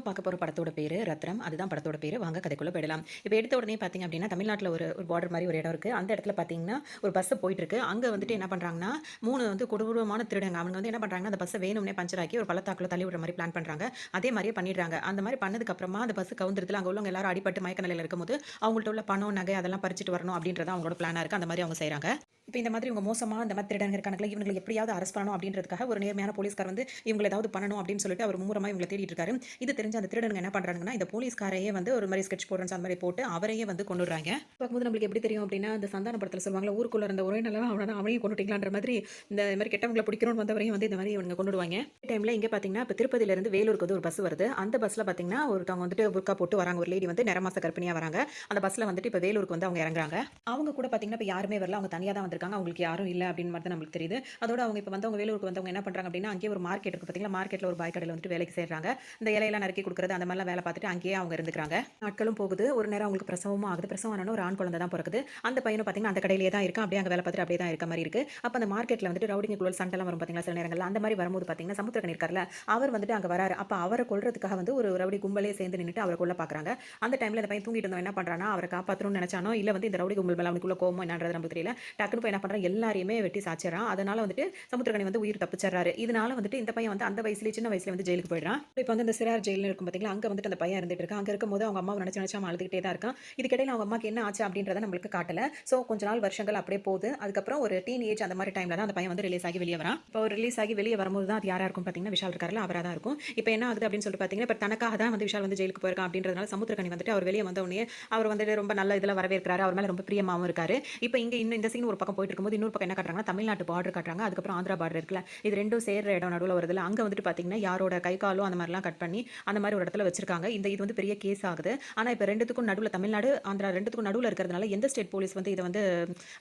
பார்க்க போற படத்தோட பேரு ரத்னம். அதுதான் படத்தோட பேரு. வாங்க கதைக்குள்ள போயிடலாம். இப்ப எடுத்த உடனே பார்த்தீங்க அப்டின்னா, தமிழ்நாட்டுல ஒரு பார்டர் மாரி ஒரு இடம் இருக்கு. அந்த இடத்துல பார்த்தீங்கன்னா, ஒரு பஸ் போயிட்டுருக்கு. அங்க வந்துட்டு என்ன பண்றாங்கன்னா, 3 வந்து கொடூரமான திருடங்க. அவங்க வந்து என்ன பண்றாங்கன்னா, அந்த பஸ்ஸ வேணும்னே பஞ்சர் ஆக்கி ஒரு பள்ளத்தாக்குல தள்ளி விடுற மாரி பிளான் பண்றாங்க. அதே மாரியே பண்ணிடுறாங்க. அந்த மாரி பண்ணதுக்கு அப்புறமா அந்த பஸ் கவுந்துருதுல அங்க உள்ளவங்க எல்லாரும் அடிபட்டு மயக்க நிலையில இருக்கும்போது, அவங்கள்ட்ட உள்ள பணம், நகை அதெல்லாம் பறிச்சுட்டு வரணும் அப்டின்றது அவங்களோட பிளானா இருக்கு. அந்த மாரி அவங்க செய்றாங்க. இப்ப இந்த மாதிரி இவங்க மோசமா இந்த மாரி திருடங்க இருக்கானுங்கள, இவங்கள எப்படியாவது அரெஸ்ட் பண்ணணும் அப்டின்றதுக்காக ஒரு நேர்மையான போலீஸ்கார் வந்து இவங்கள ஏதாவது பண்ணணும் அப்டின்னு சொல்லிட்டு அவர் மும்முரமா இவங்கள தேடிட்டு இருக்காரு. இது தெரிஞ்ச அந்த திருடனுங்க என்ன பண்றாங்கன்னா, இந்த போலீஸ்காரையே வந்து ஒரு மாரி ஸ்கெட்ச் போடுறேன்னு அந்த மாரி போட்டு அவரையே வந்து கொன்னுடுறாங்க. பார்க்கும்போது நம்மளுக்கு எப்படி தெரியும் அப்படின்னா, இந்த சந்தான படத்துல சொல்லுவாங்கல்ல, ஊருக்குள்ள இருந்த ஒரே நல்லவன் அவனதான் அவனையும் கொன்னுட்டீங்களான்ற மாதிரி, இந்த மாரி கெட்டவங்கள பிடிக்கணும்னு வந்தவரையும் வந்து இந்த மாரி இவனுங்க கொன்னுடுவாங்க. டைம்ல இங்க பார்த்தீங்கன்னா, இப்ப திருப்பதியில இருந்து வேலூருக்கு வந்து ஒரு பஸ் வருது. அந்த பஸ்ல பார்த்தீங்கன்னா, ஒருத்தவங்க வந்துட்டு புர்கா போட்டு வராங்க. ஒரு லேடி வந்து நிறமாச கர்ப்பிணியா வராங்க. அந்த பஸ்ல வந்துட்டு இப்ப வேலூருக்கு வந்து அவங்க இறங்குறாங்க. அவங்க கூட பார்த்தீங்கன்னா, இப்ப யாருமே வரல. அவங்க தனியா தான் வந்திருக்காங்க. அவங்களுக்கு யாரும் இல்ல அப்படின்னு மாதிரி தான் நம்மளுக்கு தெரியுது. அதோட அவங்க இப்ப வந்தவங்க வேலூருக்கு வந்தவங்க என்ன பண்றாங்க அப்படின்னா, அங்கேயே ஒரு மார்க்கெட் இருக்கு பார்த்தீங்களா, மார்க்கெட்ல ஒரு பாய் கடையில வந்துட்டு வேலைக்கு சேர்றாங்க. இந்த இலையெல்லாம் நறுக்கி குடுக்குறது அந்த மாதிரிலாம் வேலை பார்த்துட்டு அங்கேயே அவங்க இருந்துக்கிறாங்க. நாட்களும் போகுது. ஒரு நேரம் அவங்களுக்கு பிரசவமும் ஆகுது. பிரசவம் ஆனோன ஒரு ஆண் குழந்தை தான் பொறக்குது. அந்த பையனும் பார்த்தீங்கன்னா, அந்த கடையிலேயே தான் இருக்கான். அப்படியே அங்க வேலை பார்த்துட்டு அப்படியே தான் இருக்க மாரி இருக்கு. அப்ப அந்த மார்க்கெட்ல வந்துட்டு ரவுடிங்களுக்குள்ள சண்டைலாம் வரும் பார்த்தீங்களா, சில நேரங்கள்ல அந்த மாரி வரும்போது பார்த்தீங்கன்னா, சமுத்திரக்கனி இருக்கார்ல, அவர் வந்துட்டு அங்க வராரு. அப்ப அவர கொல்றதுக்காக வந்து ஒரு ரவுடி கும்பலே சேர்ந்து நின்னுட்டு அவர கொல்ல பார்க்குறாங்க. அந்த டைம்ல அந்த பையன் தூங்கிட்டு இருந்தவன் என்ன பண்றான்னா, அவர காப்பாத்தணும்னு நினைச்சானோ, இல்ல வந்து இந்த ரவுடி கும்பல் மேல அவனுக்குள்ள கோவமோ என்னன்றது நமக்கு தெரியல. டக்குனு போய் என்ன பண்றான், எல்லாரையுமே வெட்டி சாச்சிடுறான். அதனால வந்துட்டு சமுத்திரக்கனி வந்து உயிர் தப்பிச்சிடுறாரு. இதனால வந்துட்டு இந்த பையன் வந்து அந்த வயசுலயே சின்ன வயசுல வந்து ஜெயிலுக்கு போயிடுறான். இப்ப வந்து இந்த சிறார் ஜெயில்னு இருக்கும் பார்த்தீங்களா, அங்க வந்துட்டு அந்த பையன் இருந்துட்டு இருக்கான். அங்க இருக்கும்போது அவங்க அம்மாவ நினைச்சு நினைச்சு அவன் அழுதுகிட்டே தான் இருக்கான். இதுக்கிடையில அவங்க அம்மாக்கு என்ன ஆச்சு அப்படின்றத நம்மளுக்கு காட்டல. சோ கொஞ்ச நாள் வருஷங்கள் அப்படியே போகுது. அதுக்கப்புறம் ஒரு டீன் ஏஜ் அந்த மாதிரி டைம்ல தான் அந்த பையன் வந்து ரிலீஸ் ஆகி வெளிய வரான். இப்போ ரிலீஸ் ஆகி வெளிய வரும்போது தான் அது யாரா இருக்கும் பார்த்தீங்கன்னா, விஷால் இருக்கார்ல அவரா தான் இருக்கும். இப்போ என்ன ஆகுது அப்படின்னு சொல்லிட்டு பார்த்தீங்கன்னா, இப்ப தனக்காக தான் வந்து விஷால் வந்து ஜெயிலுக்கு போயிருக்கான் அப்படின்றதுனால சமுத்திரக்கனி வந்துட்டு அவர் வெளிய வந்த உடனே அவர் வந்துட்டு ரொம்ப நல்ல இதுல வரவேற்கிறாரு. அவர் மேல ரொம்ப பிரியமாவும் இருக்காரு. இப்போ இங்க இன்னும் இந்த சீன் ஒரு பக்கம் போயிட்டு இருக்கும்போது இன்னொரு பக்கம் என்ன காட்டுறாங்கன்னா, தமிழ்நாட்டு பார்டர் காட்டுறாங்க. அதுக்கப்புறம் ஆந்திரா பார்டர் இருக்குல்ல, இது ரெண்டும் சேர்ற இடம் நடுவுல வருதுல, அங்க வந்துட்டு பார்த்தீங்கன்னா யாரோட கை காலும் அந்த மாதிரிலாம் கட் பண்ணி அந்த மாதிரி ஒரு இடத்துல வச்சிருக்காங்க. இது வந்து பெரிய கேஸ் ஆகுது. ஆனா இப்ப 2த்துக்கும் நடுவுல தமிழ்நாடு, ஆந்திரா 2த்துக்கும் நடுவுல இருக்கிறதுனால எந்த ஸ்டேட் போலீஸ் வந்து இத வந்து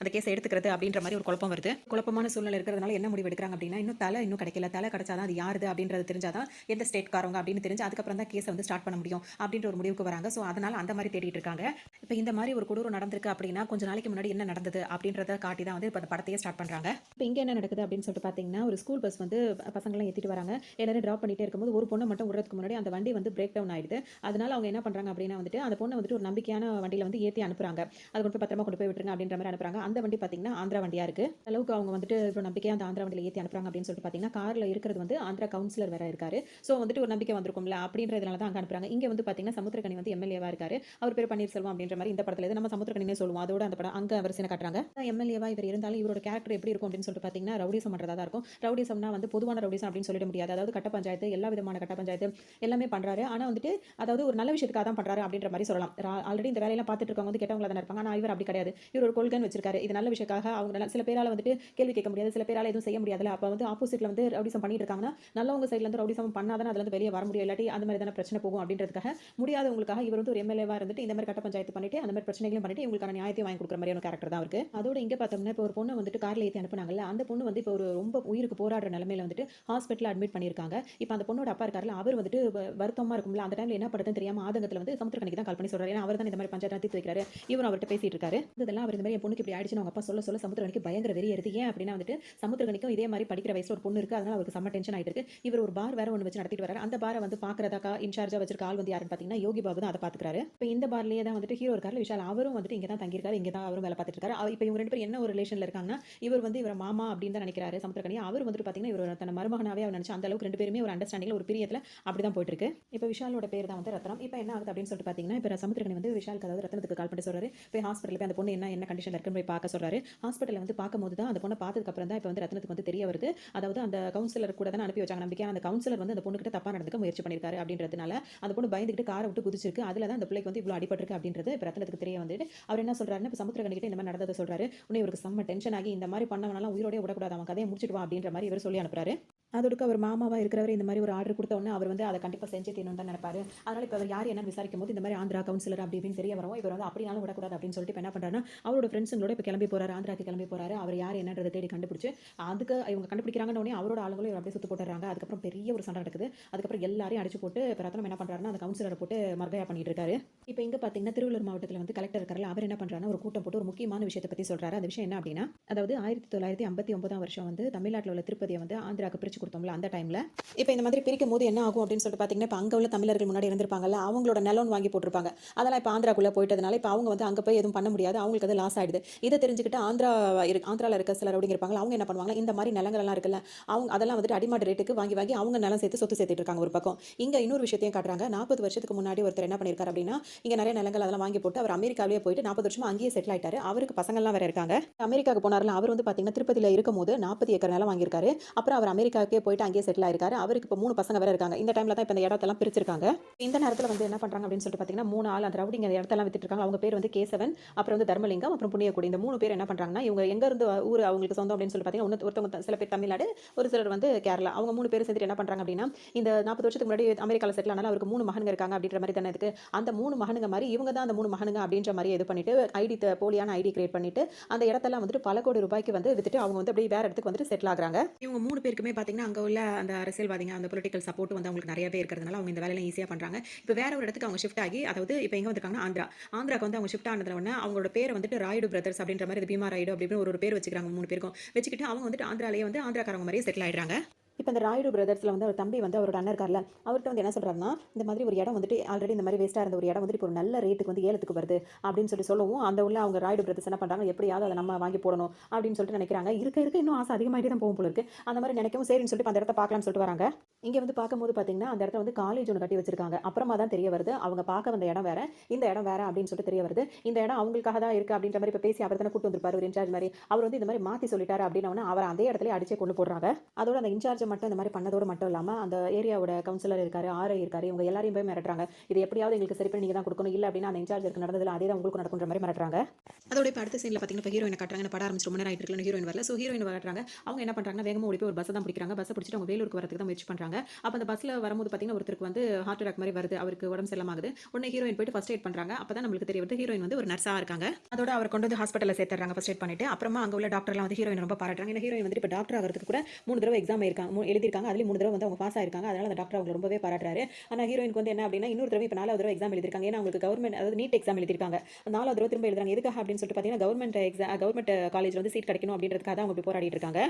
அந்த கேஸ எடுத்துக்கிறது அப்படின்ற மாதிரி ஒரு குழப்பம் வருது. குழப்பமான சூழ்நிலை இருக்கிறதுனால என்ன முடிவு எடுக்கிறாங்க அப்படின்னா, இன்னும் கிடைக்கல. தலை கிடைச்சாதான் அது யாருது அப்படின்றது தெரிஞ்சாதான் எந்த ஸ்டேட்காரங்க அப்படின்னு தெரிஞ்சு அதுக்கப்புறம் தான் கேஸ வந்து ஸ்டார்ட் பண்ண முடியும் அப்படின்ற ஒரு முடிவுக்கு வராங்க. சோ அதனால அந்த மாதிரி தேடிட்டு இருக்காங்க. இப்ப இந்த மாதிரி ஒரு கொடூரம் நடந்திருக்கு அப்படின்னா, கொஞ்ச நாளைக்கு முன்னாடி என்ன நடந்தது அப்படின்றத காட்டி தான் வந்து இப்ப அந்த படத்தையே ஸ்டார்ட் பண்றாங்க. இப்ப இங்க என்ன நடக்குது அப்படின்னு சொல்லிட்டு பாத்தீங்கன்னா, ஒரு ஸ்கூல் பஸ் வந்து பசங்களை ஏத்திட்டு வராங்க. எல்லாரும் டிராப் பண்ணிட்டே இருக்கும்போது ஒரு பொண்ணு மட்டும் விடுறதுக்கு முன்னாடி அந்த வண்டி வந்து பிரேக் டவுன் ஆயிடுது. அதனால அவங்க என்ன பண்றாங்க அப்படின்னா வந்துட்டு அந்த பொண்ணை வந்துட்டு ஒரு நம்பிக்கையான வண்டியில வந்து ஏத்தி அனுப்புறாங்க. அது கொண்டு போய் பத்திரமா கொண்டு போய் விட்டுருங்க அப்படின்ற மாதிரி அனுப்புறாங்க. அந்த வண்டி பாத்தீங்கன்னா ஆந்திரா வண்டியா இருக்கு. அளவுக்கு அவங்க வந்துட்டு இவ்வளவு நம்பிக்கையா அந்த ஆந்திரா வண்டியில ஏத்தி அனுப்புறாங்க அப்படின்னு சொல்லிட்டு பாத்தீங்கன்னா, கார்ல இருக்கிறது வந்து ஆந்திரா கவுன்சிலர் வேற இருக்காரு. சோ வந்துட்டு ஒரு நம்பிக்கை வந்திருக்கும்ல அப்படின்றதுனால தான் அங்க அனுப்புறாங்க. இங்க வந்து பாத்தீங்கன்னா சமுத்திரக்கனி வந்து எம்எல்ஏவா இருக்காரு. அவர் பேர் பன்னீர்செல்வம் அப்படின்ற மாதிரி இந்த படத்துல நம்ம சமுத்திரக்கனினே சொல்லுவோம். அதோட அந்த படம் அங்க அவர் சீனை காட்டுறாங்க. எம்எல்ஏவா இவர் இருந்தாலும் இவரோட கேரக்டர் எப்படி இருக்கும் அப்படின்னு சொல்லிட்டு பாத்தீங்கன்னா, ரவுடிசம் பண்றதா தான் இருக்கும். ரவுடிசம்னா வந்து பொதுவான ரவுடிசம் அப்படின்னு சொல்லிட முடியாது. அதாவது கட்ட பஞ்சாயத்து, எல்லா விதமான கட்ட பஞ்சாயத்து எல்லாமே பண்றாரு. ஆனா வந்துட்டு அதாவது ஒரு நல்ல விஷயத்துக்காக தான் பண்றாரு அப்படின்ற மாதிரி சொல்லலாம். ஆல்ரெடி இந்த வேலையெல்லாம் பார்த்துட்டு இருக்கவங்க வந்து கெட்டவங்களா தான் இருப்பாங்க. ஆனா இவர் அப்படி கிடையாது. இவர் ஒரு கொள்கைன்னு வச்சிருக்காரு. இது நல்ல விஷயத்துக்காக அவங்க சில பேரால வந்துட்டு கேள்வி கேட்க முடியாது. சில பேரால எதுவும் செய்ய முடியாதுல. அப்ப வந்து ஆப்போசிட்ல வந்து ரவுடிசம் பண்ணிட்டு இருக்காங்கன்னா, நல்லவங்க சைடுல இருந்து ரவுடிசம் பண்ணாதான் அதுல இருந்து வெளியே வர முடியும். இல்லாட்டி அந்த மாதிரி தான பிரச்சனை போகும் அப்படின்றதுக்காக முடியாதவங்களுக்காக இவர் வந்து ஒரு எம்எல்ஏவா இருந்துட்டு இந்த மாதிரி கட்ட பஞ்சாயத்து பண்ணிட்டு அந்த மாதிரி பிரச்சனைகளும் பண்ணிட்டு இவங்களுக்கான நியாயத்தை வாங்கி கொடுக்குற மாதிரியான கேரக்டர் தான் இருக்கு. அதோட இங்க பார்த்தோம்னா இப்போ ஒரு பொண்ணு வந்துட்டு கார்ல ஏத்தி அனுப்புனாங்கல்ல, அந்த பொண்ணு வந்து இப்போ ஒரு ரொம்ப உயிருக்கு போராடுற நிலைமையில வந்துட்டு ஹாஸ்பிட்டல் அட்மிட் பண்ணியிருக்காங்க. இப்போ அந்த பொண்ணோட அப்பா இருக்காருல்ல, அவர் வந்துட்டு வருத்தமா இருக்கும்ல, அந்த டைம்ல என்ன பண்றதுன்னு தெரியாம ஆதங்கத்துல வந்து சமுத்திரக்கனிக்கு தான் கால் பண்ணி சொல்றாரு. ஏன்னா அவர் தான் இந்த மாதிரி பஞ்சாயத்து தீர்த்து வைக்கிறாரு. இவரும் அவர்கிட்ட பேசிட்டு இருக்காரு. இதெல்லாம் அவர் இந்த மாதிரி என் பொண்ணுக்கு இப்படி ஆயிடுச்சுன்னு அவங்க அப்பா சொல்ல சொல்ல சமுத்திரக்கனிக்கு பயங்கர வெறி ஏறுது. ஏன் அப்படின்னா வந்துட்டு சமுத்திரக்கனிக்கும் இதே மாதிரி படிக்கிற வயசுல ஒரு பொண்ணு இருக்கு. அதனால அவருக்கு செம்ம டென்ஷன் ஆயிட்டு இருக்கு. இவர் ஒரு பார் வேற ஒன்று வச்சு நடத்திட்டு வராரு. அந்த பாரை வந்து பாக்குறதாக்கா இன்சார்ஜா வச்சிருக்க ஆள் வந்து யாருன்னு பாத்தீங்கன்னா யோகி பாபு தான் அதை பாத்துக்கிறாரு. இப்போ இந்த பார்லயே தான் வந்துட்டு ஹீரோ இருக்காரு விஷால், அவரும் வந்துட்டு இங்க தான் தங்கியிருக்காரு. இங்க தான் அவரும் வேலை பார்த்துட்டு இருக்காரு. இப்போ இவங்க ரெண்டு பேரும் என்ன ஒரு ரிலேஷன்ல இருக்காங்கன்னா, இவர் வந்து இவர மாமா அப்படின்னு தான் நினைக்கிறாரு சமுத்திரக்கனி. அவர் வந்துட்டு பாத்தீங்கன்னா இவர் தன்னை மருமகனாவே அவர் நினைச்சு அந்த அளவுக்கு ரெண்டு பேருமே ஒரு அண்டர்ஸ்டாண்டிங்ல ஒரு பிரியத்துல அப்படிதான் போயிட்டு இருக்கு. இப்போ விஷாலோட பேர் தான் வந்து ரத்னம். இப்போ என்ன ஆகுது அப்படின்னு சொல்லிட்டு பாத்தீங்கன்னா, இப்போ சமுத்திரக்கனி வந்து விஷாலுக்கு அதாவது ரத்னத்துக்கு கால் பண்ணி சொல்றாரு. போய் ஹாஸ்பிட்டல் போய் அந்த பொண்ணு என்ன கண்டிஷன்ல இருக்குன்னு போய் பார்க்க சொல்றாரு. ஹாஸ்பிட்டல்ல வந்து பார்க்கும்போது தான் அந்த பொண்ணை பார்த்ததுக்கு அப்புறம் தான் இப்போ வந்து ரத்னத்துக்கு வந்து தெரிய வருது. அதாவது அந்த கவுன்சிலர் கூட தான் அனுப்பி வச்சாங்க நம்பிக்கையான அந்த கவுன்சிலர் வந்து அந்த பொண்ணு கிட்ட தப்பா நடந்துக்க முயற்சி பண்ணிருக்காரு அப்படின்றதுனால அந்த பொண்ணு பயந்துகிட்டு காரை விட்டு குதிச்சிருக்கு. அதுல தான் அந்த பிள்ளைக்கு வந்து இவ்வளவு அடிபட்டிருக்கு அப்படின்றது இப்போ ரத்னத்துக்கு தெரிய வந்துட்டு அவர் என்ன சொல்றாருன்னா, இப்போ சமுத்திரக்கனி கிட்ட இந்த மாதிரி நடந்ததை சொல்றாரு. உன்னை இவருக்கு செம்ம டென்ஷன் ஆகி இந்த மாதிரி பண்ணவனால உயிரோட விடக்கூடாது, அவன் கதையை முடிச்சிட்டு வா அப்படின்ற மாதிரி இவர் சொல்லி அனுப்புறாரு. அதோடுக்கு அவர் மாமாவா இருக்கிறவர் இந்த மாதிரி ஒரு ஆர்டர் கொடுத்த உடனே அவர் வந்து அதை கண்டிப்பா செஞ்சு தீரணும் தான் நினைப்பாரு. அதனால இப்போ அவர் யார் என்னன்னு விசாரிக்கும் போது இந்த மாதிரி ஆந்திரா கவுன்சிலர் அப்படி இப்படின்னு தெரிய வரும். இவர் வந்து அப்படினாலும் விடக்கூடாது அப்படின்னு சொல்லிட்டு இப்போ என்ன பண்றாருன்னா, அவரோட ஃப்ரெண்ட்ஸுங்களோட இப்போ கிளம்பி போறாரு, ஆந்திராக்கு கிளம்பி போறாரு. அவர் யார் என்னன்றதை தேடி கண்டுபிடிச்சு அதுக்கு இவங்க கண்டுபிடிக்கிறாங்கன்னு உடனே அவரோட ஆளுங்களும் இவர் அப்படியே சுத்து போட்டுறாங்க. அதுக்கப்புறம் பெரிய ஒரு சண்டை நடக்குது. அதுக்கப்புறம் எல்லாரையும் அடிச்சு போட்டு இப்போ ரத்னம் என்ன பண்றாருன்னா அந்த கவுன்சிலரை போட்டு மர்கையா பண்ணிட்டு இருக்காரு. இப்போ இங்க பாத்தீங்கன்னா திருவள்ளூர் மாவட்டத்தில் வந்து கலெக்டர் இருக்காரு. அவர் என்ன பண்றாருன்னா ஒரு கூட்டம் போட்டு ஒரு முக்கியமான விஷயத்தை பத்தி சொல்றாரு. அந்த விஷயம் என்ன அப்படின்னா, அதாவது 1959 வருஷம் வந்து தமிழ்நாட்டில் உள்ள திருப்பதியை வந்து ஆந்திராக்கு பிரிச்சு பிரிச்சு கொடுத்தோம்ல அந்த டைமில் இப்போ இந்த மாதிரி பிரிக்கும் போது என்ன ஆகும் அப்படின்னு சொல்லிட்டு பார்த்தீங்கன்னா, இப்போ அங்கே உள்ள தமிழர்கள் முன்னாடி இருந்திருப்பாங்கல்ல, அவங்களோட நிலம் வாங்கி போட்டிருப்பாங்க. அதெல்லாம் இப்போ ஆந்திராக்குள்ளே போயிட்டதுனால இப்போ அவங்க வந்து அங்கே போய் எதுவும் பண்ண முடியாது. அவங்களுக்கு அது லாஸ் ஆயிடுது. இதை தெரிஞ்சுக்கிட்டு ஆந்திராவில் இருக்க சில ரவுடிங்க இருப்பாங்க. அவங்க என்ன பண்ணுவாங்க, இந்த மாதிரி நிலங்கள்லாம் இருக்குல்ல, அவங்க அதெல்லாம் வந்துட்டு அடிமாடு ரேட்டுக்கு வாங்கி வாங்கி அவங்க நிலம் சேர்த்து சொத்து சேர்த்துட்டு இருக்காங்க ஒரு பக்கம். இங்கே இன்னொரு விஷயத்தையும் காட்டுறாங்க. 40 வருஷத்துக்கு முன்னாடி ஒருத்தர் என்ன பண்ணியிருக்காரு அப்படின்னா, இங்கே நிறைய நிலங்கள் அதெல்லாம் வாங்கி போட்டு அவர் அமெரிக்காவிலேயே போயிட்டு 40 வருஷமா அங்கேயே செட்டில் ஆயிட்டாரு. அவருக்கு பசங்கள்லாம் வேற இருக்காங்க. அமெரிக்காவுக்கு போனார்ல, அவர் வந்து பார்த்தீங்கன்னா திருப்பதியில் இருக்கும்போது 40 ஏக்கர் நிலம் வாங்கியிருக்காரு. அப்புறம் அவர் அமெரிக்காவுக்கே போயிட்டு அங்கேயே செட்டில் ஆயிருக்காரு. அவருக்கு இப்போ 3 பசங்க வேற இருக்காங்க. இந்த டைமில் தான் இப்போ இந்த இடத்தெல்லாம் பிரிச்சிருக்காங்க. இந்த நேரத்தில் வந்து என்ன பண்ணுறாங்க அப்படின்னு சொல்லிட்டு பார்த்தீங்கன்னா, 3 ஆள் அந்த ரவுடிங்க அந்த இடத்தெல்லாம் வித்துட்டு இருக்காங்க. அவங்க பேர் வந்து கேசவன், அப்புறம் வந்து தர்மலிங்கம், அப்புறம் புண்ணியக்குடி. இந்த 3 பேர் என்ன பண்ணுறாங்கன்னா, இவங்க எங்க இருந்து ஊர் அவங்களுக்கு சொந்தம் அப்படின்னு சொல்லி பார்த்தீங்கன்னா, ஒருத்தவங்க சில பேர் தமிழ்நாடு, ஒரு சிலர் வந்து கேரளா. அவங்க 3 பேரும் சேர்ந்துட்டு என்ன பண்ணுறாங்க அப்படின்னா, இந்த 40 வருஷத்துக்கு முன்னாடி அமெரிக்காவில் செட்டில் ஆனால அவருக்கு 3 மகன்கள் இருக்காங்க அப்படின்ற மாதிரி தானே இருக்கு. அந்த 3 மகனுங்க மாதிரி இவங்க தான் அந்த 3 மகனுங்க அப்படின்ற மாதிரி இது பண்ணிட்டு போலியான ஐடி கிரியேட் பண்ணிட்டு அந்த இடத்தெல்லாம் வந்துட்டு பல கோடி ரூபாய்க்கு வந்து வித்துட்டு அவங்க வந்து அப்படியே வேற இடத்துக்கு வந்துட்டு செட்டில் ஆகுறாங்க. இவங்க 3 பேருக்குமே பார்த்தீங்கன்னா, அங்கே உள்ள அந்த அரசியல்வாதிங்க அந்த பொலிட்டிக்கல் சப்போர்ட் வந்து அவங்களுக்கு நிறையவே இருக்கிறதுனால அவங்க இந்த வேலையெல்லாம் ஈஸியாக பண்ணுறாங்க. இப்போ வேற ஒரு இடத்துக்கு அவங்க ஷிஃப்ட் ஆகி, அதாவது இப்போ எங்கே வந்திருக்காங்கன்னா ஆந்திராக்கு வந்து அவங்க ஷிஃப்ட் ஆனதுல உடனே அவங்களோட பேர் வந்துட்டு ராயுடு பிரதர்ஸ் அப்படின்ற மாதிரி பீமா ராயுடு அப்படின்னு ஒரு பேர் வச்சுக்கிறாங்க 3 பேருக்கும். வச்சுக்கிட்டு அவங்க வந்துட்டு ஆந்திராலேயே வந்து ஆந்திராக்காரங்க மாதிரியே செட்டில் ஆயிடுறாங்க. இப்போ இந்த ராயுடு பிரதர்ஸில் வந்து அவர் தம்பி வந்து அவரோட அண்ணன் இருக்கார்ல, அவர்கிட்ட வந்து என்ன சொல்கிறாருன்னா, இந்த மாதிரி ஒரு இடம் வந்துட்டு ஆல்ரெடி இந்த மாதிரி வேஸ்ட்டாக இருந்த ஒரு இடம் வந்துட்டு இப்போ ஒரு நல்ல ரேட்டுக்கு வந்து ஏலத்துக்கு வருது அப்படின்னு சொல்லவும், அந்த உள்ள அவங்க ராயுடு பிரதர்ஸ் என்ன பண்ணுறாங்க, எப்படியாவது அதை நம்ம வாங்கி போடணும் அப்படின்னு சொல்லிட்டு நினைக்கிறாங்க. இருக்க இன்னும் ஆசை அதிகமாகிட்டு தான் போகும் போல இருக்கு. அந்த மாதிரி நினைக்கவும் சரின்னு சொல்லிட்டு அந்த இடத்த பார்க்கலாம்னு சொல்லிட்டு வராங்க. இங்கே வந்து பார்க்கும்போது பார்த்தீங்கன்னா, அந்த இடத்துல வந்து காலேஜ் ஒன்று கட்டி வச்சிருக்காங்க. அப்புறமா தான் தெரிய வருது அவங்க பார்க்க வந்த இடம் வேற, இந்த இடம் வேற அப்படின்னு சொல்லிட்டு தெரிய வருது. இந்த இடம் அவங்களுக்காக தான் இருக்குது அப்படின்ற மாதிரி இப்போ பேசி அவர் தானே கூட்டு வந்திருப்பாரு ஒரு இன்சார்ஜ் மாதிரி. அவர் வந்து இந்த மாதிரி மாற்றி சொல்லிட்டாரு அப்படின்னா அவர் அதே இடத்துல அடிச்சே கொண்டு போடுறாங்க. அதோட அந்த இன்சார்ஜ் மட்டும் இந்த மாதிரி பண்ணதோட மட்டும் இல்லாமல் அந்த ஏரியாவோட கவுன்சிலர் இருக்காரு, ஆர்ஐ இருக்காரு, இவங்க எல்லாரையும் போய் மிரட்டுறாங்க. இது எப்படியாவது எங்களுக்கு சரி பண்ணி நீங்கள் தான் கொடுக்கணும், இல்லை அப்படின்னா அந்த இன்சார்ஜ் இருக்கு நடந்ததில் அதே தான் உங்களுக்கு நடக்குன்ற மாதிரி மிரட்டுறாங்க. அதோட இப்போ அடுத்த சீனில் பார்த்தீங்கன்னா, இப்போ ஹீரோயின் காட்டுறாங்க. படம் ஆரம்பிச்சு ரொம்ப நேரம் ஆயிட்டு இருக்கு, ஹீரோயின் வரல. ஸோ ஹீரோயின் வராங்க. அவங்க என்ன பண்ணுறாங்க, வேகமாக ஓடி போய் ஒரு பஸ் தான் பிடிக்கிறாங்க. பஸ் பிடிச்சிட்டு அவங்க வேலூருக்கு வரதுக்கு தான் முயற்சி பண்ணுறாங்க. அப்போ அந்த பஸ்ஸில் வரும்போது பார்த்தீங்கன்னா ஒருத்தருக்கு வந்து ஹார்ட் அட்டாக் மாதிரி வருது, அவருக்கு உடம்பு சரியில்லாம உடனே ஹீரோயின் போயிட்டு ஃபர்ஸ்ட் எய்ட் பண்ணுறாங்க. அப்போ தான் நம்மளுக்கு தெரிய வருது ஹீரோயின் வந்து ஒரு நர்ஸாக இருக்காங்க. அதோட அவர் கொண்டு வந்து ஹாஸ்பிட்டலில் சேர்த்துறாங்க ஃபர்ஸ்ட் எய்ட் பண்ணிட்டு. அப்புறமா அங்கே உள்ள டாக்டர்லாம் வந்து ஹீரோயின் ரொம்ப பாராட்டுறாங்க. ஏன்னா ஹீரோயின் வந்து இப்போ டாக்டர் ஆகிறதுக்கு கூட 3 தடவை எக்ஸாம் எழுதியிருக்காங்க. அதுலேயும் 3 தடவை வந்து அவங்க பாஸ் ஆயிருக்காங்க. அதனால அந்த டாக்டர் அவங்க ரொம்பவே பாராட்டுறாரு. ஆனால் ஹீரோயினுக்கு வந்து என்ன அப்படின்னா, இன்னொரு தடவை இப்போ 4வது தடவை எக்ஸாம் எழுதிருக்காங்க. ஏன்னா அவங்களுக்கு கவர்மெண்ட் அதாவது நீட் எக்ஸாம் எழுதிருக்காங்க. 4வது தடவை திரும்ப எழுதுறாங்க. எதுக்காக அப்படின்னு சொல்லிட்டு பார்த்தீங்கன்னா, கவர்மெண்ட் காலேஜ் வந்து சீட் கிடைக்கணும் அப்படின்றதுக்காக தான் அவங்க போராடிட்டு இருக்காங்க.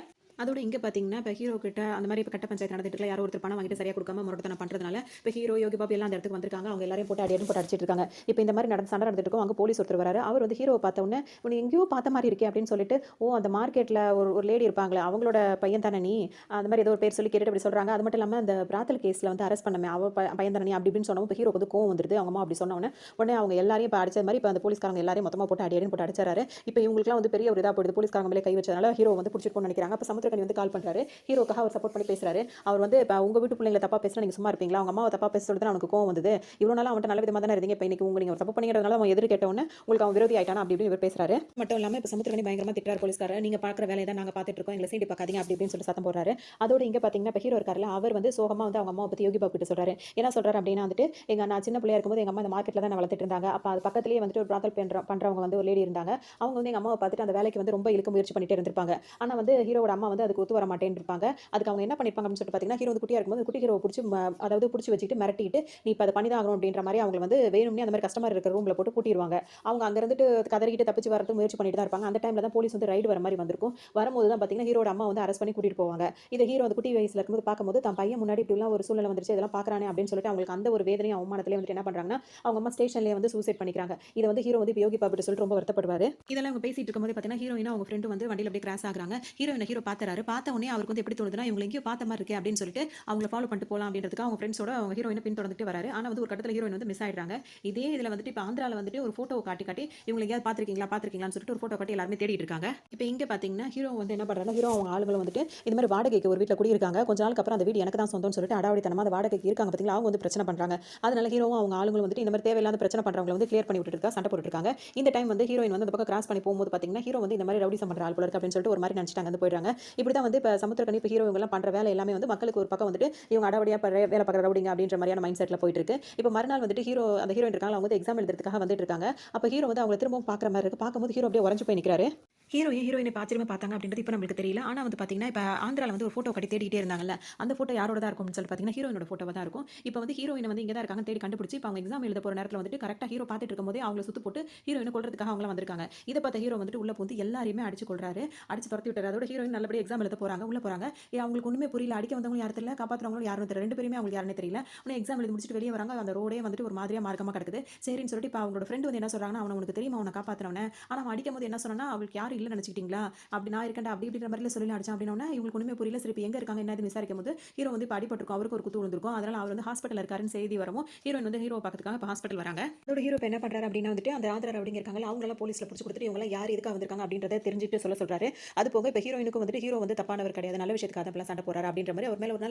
அதோட இங்கே பார்த்தீங்கன்னா, இப்போ ஹீரோ கிட்ட அந்த மாதிரி இப்போ கட்ட பஞ்சாயத்து நடந்துட்டு இருக்கல, யாரோ ஒருத்தர் பணம் வாங்கிட்டு சரியாக கொடுக்காம முரட்டத்தனம் பண்ணுறதுனால இப்போ ஹீரோ யோகி பாபு எல்லாம் அந்த இடத்துக்கு வந்திருக்காங்க. அவங்க எல்லாரையும் போட்டு போட்டு அடிச்சிட்டு இருக்காங்க. இப்போ இந்த மாதிரி சண்டை நடந்துட்டு இருக்கும். அங்கே போலீஸ் ஒருத்தர் வராரு. அவர் வந்து ஹீரோவை பார்த்த உடனே உன்னை எங்கேயோ பார்த்த மாதிரி இருக்கே அப்படின்னு சொல்லிட்டு, அந்த மார்க்கெட்டில் ஒரு லேடி இருப்பாங்களே அவங்களோட பையன் தானே நீ, அந்த மாதிரி ஏதோ ஒரு பேர் சொல்லி கேட்டு அப்படி சொல்கிறாங்க. அது மட்டும் இல்லாமல் அந்த பிராத்தல் கேஸில் வந்து அரெஸ்ட் பண்ணமே அவ பையன் தானே அப்படி இப்படின்னு சொன்னோம். இப்போ ஹீரோ வந்து கோவம் வந்துருது. அவங்க அம்மா அப்படி சொன்ன உடனே அவங்க எல்லாரையும் இப்போ அடிச்ச மாதிரி இப்போ அந்த போலீஸ்காரங்க எல்லாரையும் மொத்தமாக போட்டு அடின்னு போட்டு அடிச்சாரு. இப்போ இவங்களுக்குலாம் வந்து பெரிய ஒரு இதாக போயிடுது. போலீஸ்காரங்க மேலே கை வச்சதுனால ஹீரோ வந்து பிடிச்சிட்டு நினைக்கிறாங்க. அப்போ சமுத்திரக்கனி வந்து கால் பண்ணுறாரு. ஹீரோக்காக அவர் சப்போர்ட் பண்ணி பேசுறாரு. அவர் வந்து இப்போ உங்க வீட்டு பிள்ளைங்களை தப்பா பேசினா நீங்க சும்மா இருப்பீங்களா, அவங்க அம்மாவை தப்பா பேச சொல்லிட்டு அவனுக்கு கோவம் வந்தது, இவ்வளவு நாள் அவன்கிட்ட நல்ல விதமா தானே இருந்தீங்க, இப்போ இன்னைக்கு நீங்க ஒரு தப்பு பண்ணிக்கிறதுனால அவன் எதிர் கேட்டவொன்னே உங்களுக்கு அவன் விரோதி ஆயிட்டானா அப்படி இப்படி இவர் பேசுறாரு. மட்டும் இல்லாமல் இப்போ சமுத்திரக்கனி பயங்கரமா திட்டுறாரு போலீஸ்காரர். நீங்க பார்க்குற வேலையை தான் நாங்கள் பார்த்துட்டு இருக்கோம், எங்களை சீண்டி பார்க்காதீங்க அப்படி இப்படின்னு சொல்லிட்டு சத்தம் போடுறாரு. அதோட இங்கே பார்த்தீங்கன்னா இப்போ ஹீரோ இருக்காருல, அவர் வந்து சோகமா வந்து அவங்க அம்மாவை பற்றி யோகி பாபு கிட்ட சொல்றாரு. என்ன சொல்றாரு அப்படின்னா வந்துட்டு, நான் சின்ன பிள்ளையா இருக்கும்போது எங்க அம்மா இந்த மார்க்கெட்டில் தான் வளர்த்துட்டு இருந்தாங்க. அப்போ அது பக்கத்துலேயே வந்துட்டு ஒரு பிராத்தல் பண்றவங்க வந்து ஒரு லேடி இருந்தாங்க. அவங்க வந்து எங்க அம்மாவை பார்த்துட்டு அந்த வேலைக்கு வந்து ரொம்ப இழுக்க முயற்சி பண்ணிட்டே இருந்திருப்பாங்க. ஆனால் வந்து ஹீரோட அம்மா வந்து அதுக்கு ஒத்து வர மாட்டேன்னு இருப்பாங்க. அதுக்கு அவங்க என்ன பண்ணிருப்பாங்க அப்படின்னு சொல்லிட்டு பார்த்தீங்கன்னா, ஹீரோ வந்து குட்டியா இருக்கும்போது குட்டி ஹீரோவை பிடிச்சி வச்சுட்டு மிரட்டிட்டு நீ இப்போ அதை பண்ணி தான் ஆகணும் அப்படின்ற மாதிரி அவங்க வந்து வேணும்னே அந்த மாதிரி கஸ்டமர் இருக்கிற ரூமில் போட்டு பூட்டிடுவாங்க. அவங்க அங்கே இருந்துட்டு கதறிக்கிட்டு தப்பிச்சு வரதுக்கு முயற்சி பண்ணிட்டு தான் இருப்பாங்க. அந்த டைமில் தான் போலீஸ் வந்து ரைடு வர மாதிரி வந்திருக்கும். வரும்போது தான் பார்த்தீங்கன்னா ஹீரோட அம்மா வந்து அரெஸ்ட் பண்ணி கூட்டிட்டு போவாங்க. இதை ஹீரோ வந்து குட்டி வயசுல இருக்கும்போது பார்க்கும்போது தான் பையன் முன்னாடி இப்படிலாம் ஒரு சூழ்நிலை வந்துருச்சு, இதெல்லாம் பார்க்கறானே அப்படின்னு சொல்லிட்டு அவங்களுக்கு அந்த ஒரு வேதனையும் அவமானத்திலே வந்து என்ன பண்றாங்கன்னா, அவங்க அம்மா ஸ்டேஷன்லேயே வந்து சூசைட் பண்ணிக்கிறாங்க. இதை வந்து ஹீரோ வந்து யோகி பாபு சொல்லிட்டு ரொம்ப வருத்தப்படுவாரு. இதெல்லாம் அவங்க பேசிட்டு இருக்கும்போது பார்த்தீங்கன்னா ஹீரோயினா அவங்க ஃப்ரெண்டு வந்து வண்டியில் அப்படியே கிராஸ் ஆகுறாங்க. ஹீரோ பார்த்துறாரு. பார்த்த உடனே அவருக்கு வந்து எப்படி தோணுதுன்னா, இவங்க எங்கேயோ பார்த்த மாதிரி இருக்கே அப்படின்னு சொல்லிட்டு அவங்கள ஃபாலோ பண்ணிட்டு போகலாம் அப்படின்றதுக்கு அவங்க ஃப்ரெண்ட்ஸோட அவங்க ஹீரோயினை பின்தொடர்ந்துட்டு வராரு. ஆனால் வந்து ஒரு கட்டத்தில் ஹீரோயின் வந்து மிஸ் ஆயிடுறாங்க. இதே இதில் வந்துட்டு இப்போ ஆந்திராவில் வந்துட்டு ஒரு ஃபோட்டோ காட்டி இவங்க எங்கேயாவது பார்த்துருக்கீங்களான்னு சொல்லிட்டு ஒரு ஃபோட்டோ காட்டி எல்லாருமே தேடிட்டு இருக்காங்க. இப்போ இங்கே பார்த்தீங்கன்னா ஹீரோ வந்து என்ன பண்ணுறாங்க, ஹீரோ அவங்க ஆளுங்களும் வந்துட்டு இந்த மாதிரி வாடகைக்கு ஒரு வீட்டில் குடியிருக்காங்க. கொஞ்ச நாளுக்கு அப்புறம் அந்த வீடு எனக்கு தான் சொந்தம்னு சொல்லிட்டு அடாவடித்தனமா அந்த வாடகைக்கு இருக்காங்க பார்த்தீங்களா, அவங்க வந்து பிரச்சனை பண்ணுறாங்க. அதனால ஹீரோவும் அவங்க ஆளுங்களும் வந்துட்டு இந்த மாதிரி தேவையில்லாத பிரச்சனை பண்ணுறவங்களை வந்து கிளியர் பண்ணி விட்டுட்டு சண்டை போட்டுட்டு இருக்காங்க. இந்த டைம் வந்து ஹீரோயின் வந்து அந்த பக்கம் கிராஸ் பண்ணி போகும்போது பார்த்தீங்கன்னா ஹீரோ வந்து இந்த மாதிரி ரவுடிசம் பண்ணுற ஆள் போல இருக்கு அப்படின்னு சொல்லிட்டு ஒரு மாதிரி நினச்சிட்டாங்க வந்து போயிடுறாங்க. இப்படி தான் வந்து இப்போ சமுத்திரக்கனி இப்போ ஹீரோ இவங்கெல்லாம் பண்ணுற வேலை எல்லாமே வந்து மக்களுக்கு ஒரு பக்கம் வந்துட்டு இவங்க அடாவடியாக வேலை பார்க்குற ரவுடிங்க அப்படின்ற மாதிரியான மைண்ட் செட்டில் போயிட்டு இருக்கு. இப்போ மறுநாள் வந்துட்டு அந்த ஹீரோயின் இருக்காங்க, அவங்க வந்து எக்ஸாம் எழுதுறதுக்காக வந்துட்டு இருக்காங்க. அப்போ ஹீரோ வந்து அவங்க திரும்பவும் பார்க்குற மாதிரி இருக்கு. பார்க்கும்போது ஹீரோ அப்படியே உறைஞ்சு போய் நிற்கிறாரு. ஹீரோயின இப்ப ஆச்சரியமா பார்த்தாங்க அப்படின்றது இப்ப நம்மளுக்கு தெரியல. ஆனா வந்து பார்த்தீங்கன்னா, இப்ப ஆந்திரால வந்து ஒரு ஃபோட்டோ கட்டி தேடிட்டே இருந்தாங்கல்ல. அந்த ஃபோட்டோ யாரோட தான் இருக்கும்னு சொல்லி பார்த்தீங்கன்னா, ஹீரோயினோட ஃபோட்டோவா தான் இருக்கும். இப்ப வந்து ஹீரோயின் வந்து இங்க தான் இருக்காங்கன்னு தேடி கண்டுபிடிச்சு, இப்ப அவங்க எக்ஸாம் எழுத போற நேரத்துல வந்துட்டு கரெக்ட்டா ஹீரோ பார்த்துட்டு இருக்கும்போதே அவங்கள சுத்து போட்டு ஹீரோயின கொல்றதுக்காக அவங்கலாம் வந்திருக்காங்க. இத பார்த்த ஹீரோ வந்துட்டு உள்ள புகுந்து எல்லாரையுமே அடிச்சு கொல்றாரு. அடிச்சு துரத்தி விட்டாரு. அதோட ஹீரோயின் நல்லபடியா எக்ஸாம் எழுத போறாங்க. உள்ள போறாங்க. அவங்களுக்கு ஒண்ணுமே புரியல. அடிக்க வந்தவங்க யாரும் தெரியல. காப்பாத்துறவங்களும் யாருன்னு தெரியல. 2 பேருமே அவங்களுக்கு யாருன்னே தெரியல. உடனே எக்ஸாம் எழுதி முடிச்சுட்டு வெளிய வராங்க. அந்த ரோடே வந்துட்டு ஒரு மாதிரியா மார்க்கமா கிடக்குது. சரின்னு சொல்லிட்டு இப்ப அவங்களோட ஃப்ரெண்ட் வந்து என்ன சொல்றாங்கன்னா, "அவன உனக்கு தெரியுமா? அவன காப்பாத்துனவன?" ஆனா அவன் அடிக்கும்போது என்ன சொன்னான்னா, "அவளுக்கு யாரும் இல்லன்னு நினைச்சுக்கிட்டீங்களா? அப்படி நான் இருக்கேன்டா அப்படி இப்படின்ற மாதிரில சொல்லி அடிச்சான்." அப்படின்னோடனே இவங்களுக்கு ஒண்ணுமே புரியல. சரி இப்ப எங்க இருக்காங்க என்ன ஏதுன்னு விசாரிக்கும்போது ஹீரோ வந்து இப்ப அடிபட்டிருக்கும். அவருக்கு ஒரு குத்து விழுந்திருக்கும். அதனால அவர் வந்து ஹாஸ்பிட்டல்ல இருக்காருன்னு செய்தி வரவும் ஹீரோயின் வந்து ஹீரோவ பார்க்கறதுக்காக இப்ப ஹாஸ்பிட்டல் வராங்க. அதோட ஹீரோ இப்ப என்ன பண்றாரு அப்படின்னா வந்துட்டு அந்த ஆந்திரா ரவுடிங்க இருக்காங்கல்ல அவங்களெல்லாம் போலீஸ்ல புடிச்சு கொடுத்துட்டு இவங்கலாம் யார் எதுக்காக வந்திருக்காங்க அப்படின்றத தெரிஞ்சுட்டு சொல்றாரு. அது போக இப்ப ஹீரோயினுக்கும் வந்துட்டு ஹீரோ வந்து தப்பானவர் கிடையாது. நல்ல விஷயத்துக்காக தான் இப்படிலாம் சண்டை போடுறாரு அப்படின்ற மாதிரி அவர் மேல ஒரு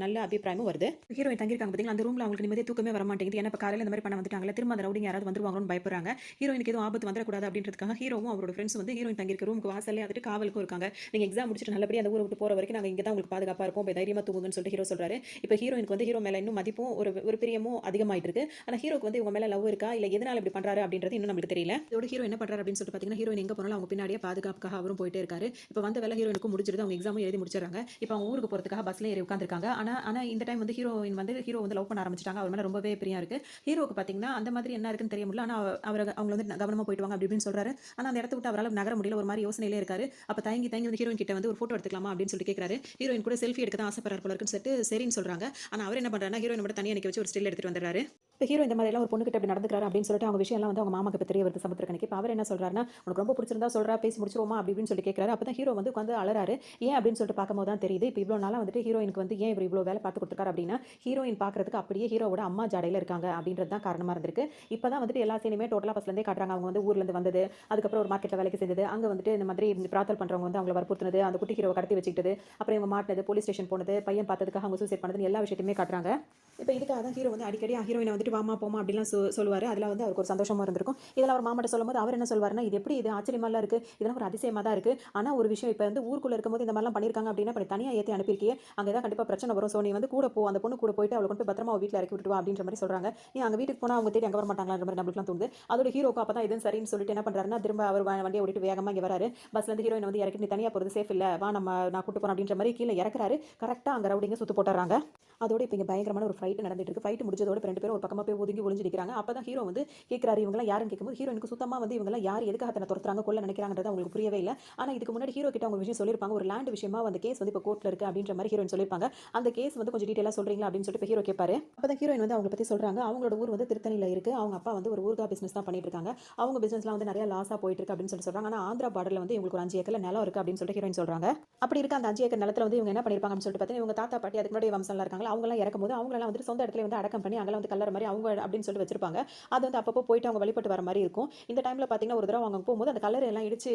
நல்ல அபிப்பிராயமும் வருது. ஹீரோயின் தங்கியிருக்காங்க பாத்தீங்களா அந்த ரூம்ல அவங்களுக்கு நிம்மதியா தூக்கமே வர மாட்டேங்குது. ஏன்னா இப்ப காலையில இந்த மாதிரி பண்ண வந்துட்டாங்கல்ல திரும்ப அந்த ரவுடிங்க யாராவது வந்துருவாங்களோன்னு பயப்படுறாங்க. ஹீரோயினுக்கு எதுவும் ஆபத்து வந்துடக்கூடாது அப்படின்றதுக்காக ஹீரோவும் அவரோட ஃப்ரெண்ட்ஸ் வந்து ஹீரோயின் தங்கியிருக்க ரூமுக்கு வாசல்லே வந்துட்டு காவலுக்கும் இருக்காங்க. நீங்க எக்ஸாம் முடிச்சுட்டு நல்லபடியா அந்த ஊரை விட்டு போற வரைக்கும் நாங்க இங்க தான் உங்களுக்கு பாதுகாப்பா இருப்போம். போய் தைரியமா தூங்குங்கன்னு சொல்லிட்டு ஹீரோ சொல்றாரு. இப்ப ஹீரோயினுக்கு வந்து ஹீரோ மேல இன்னும் மதிப்பும் ஒரு பிரியமும் அதிகமாயிட்டு இருக்கு. ஆனா ஹீரோக்கு வந்து இவங்க மேல லவ் இருக்கா இல்ல எதனால இப்படி பண்றாரு அப்படின்றது இன்னும் நமக்கு தெரியல. இதோட ஹீரோ என்ன பண்றாரு அப்படின்னு சொல்லிட்டு பாத்தீங்கன்னா ஹீரோயின் எங்க போனாலும் அவங்க பின்னாடியே பாதுகாப்புக்காக அவரும் போயிட்டே இருக்காரு. இப்ப வந்த வேலை ஹீரோயினுக்கு முடிஞ்சிருது. அவங்க எக்ஸாமும் எழுதி முடிச்சிடறாங்க. இப்ப அவங்க ஊருக்கு போறதுக்காக பஸ்ல ஏறி உட்கார்ந்திருக்காங்க. ஆனா ஆனா இந்த டைம் வந்து ஹீரோ வந்து லவ் பண்ண ஆரம்பிச்சிட்டாங்க. அவர் மேல ரொம்பவே பிரியம் இருக்கு. ஹீரோக்கு பாத்தீங்கன்னா அந்த மாதிரி என்ன இருக்குன்னு தெரிய முடியல. ஆனா அவங்க வந்து கவனமா போயிட்டு வாங்க அப்படி இப்படின்னு சொல்றாரு. ஆனா அந்த இடத்த விட்டு அவரால நகர முடியல. ஒரு மாதிரி யோசனையிலே இருக்காரு. அப்ப தயங்கி தயங்கி வந்து ஹீரோயின் கிட்ட வந்து ஒரு போட்டோ எடுத்துக்கலாமா அப்படின்னு சொல்லிட்டு கேக்குறாரு. ஹீரோயின் கூட செல்ஃபி எடுக்க தான் ஆசைப்படுறாரு போல இருக்குன்னு சொல்லிட்டு சரின்னு சொல்றாங்க. ஆனா அவர் என்ன பண்றாருன்னா ஹீரோயின் மட்டும் தனியா நிக்க வச்சு ஒரு ஸ்டில் எடுத்துட்டு வந்துறாரு. இப்ப ஹீரோ இந்த மாதிரி எல்லாம் ஒரு பொண்ணு கிட்ட இப்படி நடந்துக்கிறாரு அப்படின்னு சொல்லிட்டு அவங்க விஷயம் எல்லாம் வந்து அவங்க மாமாக்கு இப்ப தெரிய வருது சமுத்திரக்கனிக்கு. இப்ப அவர் என்ன சொல்றாருன்னா உனக்கு ரொம்ப பிடிச்சிருந்தா சொல்றா பேசி முடிச்சிருவோமா அப்படி இப்படின்னு சொல்லி கேட்கறாரு. அப்பதான் ஹீரோ வந்து உட்காந்து அலறாரு. ஏன் அப்படின்னு சொல்லிட்டு பார்க்கும்போது தான் தெரியுது. இப்ப இவ்வளவு நாளா வந்துட்டு ஹீரோயினுக்கு வந்து ஏன் இவர் இவ்வளவு வேலை பார்த்து கொடுத்துருக்காரு அப்படின்னா ஹீரோயின் பாக்குறதுக்கு அப்படியே ஹீரோவோட அம்மா ஜாடையில இருக்காங்க அப்படின்றது தான் காரணமா இருந்திருக்கு. இப்பதான் வந்துட்டு எல்லா சீனுமே டோட்டலா ஃபர்ஸ்ட்ல இருந்தே காட்டுறாங்க. அவங்க வந்து ஊர்ல இருந்து வந்தது, அதுக்கப்புறம் ஒரு மார்க்கெட்ல வேலைக்கு செஞ்சது, அங்க வந்துட்டு இந்த மாதிரி பிரார்த்தல் பண்றவங்க வந்து அவங்கள வற்புறுத்தினது, அந்த குட்டி ஹீரோவை கடத்தி வச்சுக்கிட்டது, அப்புறம் இவங்க மாட்டினது, போலீஸ் ஸ்டேஷன் போனது, பையன் பார்த்ததுக்காக அவங்க சூசைட் பண்ணதுன்னு எல்லா விஷயத்தையுமே காட்டுறாங்க. இப்ப இதுக்காக தான் ஹீரோ வந்து அடிக்கடி ஹீரோயினை வந்துட்டு வாமா போமா அப்படிலாம் சொல்லுவாரு. அதுல வந்து அவருக்கு ஒரு சந்தோஷமா இருந்திருக்கும். இதெல்லாம் அவர் மாமாட்ட சொல்லும்போது அவர் என்ன சொல்வாருன்னா இது எப்படி இது ஆச்சரியமா இருக்கு, இதெல்லாம் ஒரு அதிசயமா தான் இருக்கு. ஆனா ஒரு விஷயம் இப்ப வந்து ஊருக்குள்ள இருக்கும்போது இந்த மாதிரிலாம் பண்ணிருக்காங்க அப்படின்னா இப்ப தனியா ஏத்தி அனுப்பியிருக்கியே அங்க ஏதாவது கண்டிப்பா பிரச்சனை வரும். சோ நீ வந்து கூட போ, அந்த பொண்ணு கூட போயிட்டு அவளை கொண்டு போய் பத்திரமா அவ வீட்டுல இறக்கி விட்டு வா அப்படின்ற மாதிரி சொல்றாங்க. ஏன் அங்க வீட்டுக்கு போனா அவங்க தேடி அங்க வர மாட்டாங்களான்ற மாதிரி நம்மளுக்குலாம் தோணுது. அதோட ஹீரோக்கு அப்பதான் இதுன்னு சரின்னு சொல்லிட்டு என்ன பண்றாருன்னா திரும்ப அவர் வண்டியை ஓடிட்டு வேகமா இங்க வராரு. பஸ்ல இருந்து ஹீரோயின் வந்து இறக்கி நீ தனியா போறது சேஃப் இல்ல, வா நான் கூட்டு போறேன் அப்படின்ற மாதிரி கீழே இறக்குறாரு. கரெக்டா அங்க ரவுடிங்க சுத்து போட்டுறாங்க. அதோட இப்ப இங்க பயங்கரமான ஒரு ஃபைட் நடந்துட்டு இருக்கு. ஃபைட் முடிஞ்சதோட 2 பேரும் ஒரு பக்கமா போய் ஒதுங்கி ஒளிஞ்சு நிக்கிறாங்க. அப்பதான் ஹீரோ வந்து கேக்குறாரு இவங்க எல்லாம் யாருன்னு கேட்கும்போது ஹீரோயினுக்கு சுத்தமா வந்து இவங்க எல்லாம் யார் எதுக்காக தன்னை துரத்துறாங்க கொல்ல நினைக்கிறாங்கன்றது அவங்களுக்கு புரியவே இல்ல. ஆனா இதுக்கு முன்னாடி ஹீரோ கிட்ட அவங்க விஷயம் சொல்லிருப்பாங்க. ஒரு லேண்ட் விஷயமா அந்த கேஸ் வந்து இப்ப கோர்ட்ல இருக்கு அப்படின்ற மாதிரி ஹீரோயின் சொல்லிருப்பாங்க. அந்த கேஸ் வந்து கொஞ்சம் டீடைலா சொல்றீங்களா அப்படின்னு சொல்லிட்டு ஹீரோ கேட்பாரு. அப்பதான் ஹீரோயின் வந்து அவங்களை பத்தி சொல்றாங்க. அவங்களோட ஊர் வந்து திருத்தணியில இருக்கு. அவங்க அப்பா வந்து ஒரு ஊர்கா பிசினஸ் தான் பண்ணிட்டு இருக்காங்க. அவங்க பிசினஸ்லாம் வந்து நிறைய லாஸா போயிட்டு இருக்கு அப்படின்னு சொல்றாங்க. ஆனா ஆந்திரா பார்டர்ல வந்து இவங்களுக்கு ஒரு 5 ஏக்கர்ல நிலம் இருக்கு அப்படின்னு சொல்லிட்டு ஹீரோயின் சொல்றாங்க. அப்படி இருக்க அந்த 5 ஏக்கர் நிலத்துல வந்து இவங்க என்ன பண்ணிருப்பாங்க அப்படின்னு சொல்லிட்டு பார்த்தீங்கன்னா இவங்க தாத்தா பாட்டி அதுக்கு முன்னாடி வம்சம்லாம் இருக்காங்க. அவங்க எல்லாம் இறக்கும்போது அவங்களெல்லாம் வந்து சொந்த இடத்துல வந்து அடக்கம் பண்ணி அங்கெல்லாம் வந்து கல்லற மாதிரி அவங்க அப்படின்னு சொல்லிட்டு வச்சிருப்பாங்க. அது வந்து அப்பப்போ போயிட்டு அவங்க வழிபட்டு வர மாதிரி இருக்கும். இந்த டைம்ல பார்த்தீங்கன்னா ஒரு தடவை அவங்க போகும்போது அந்த கல்லறை எல்லாம் இடிச்சு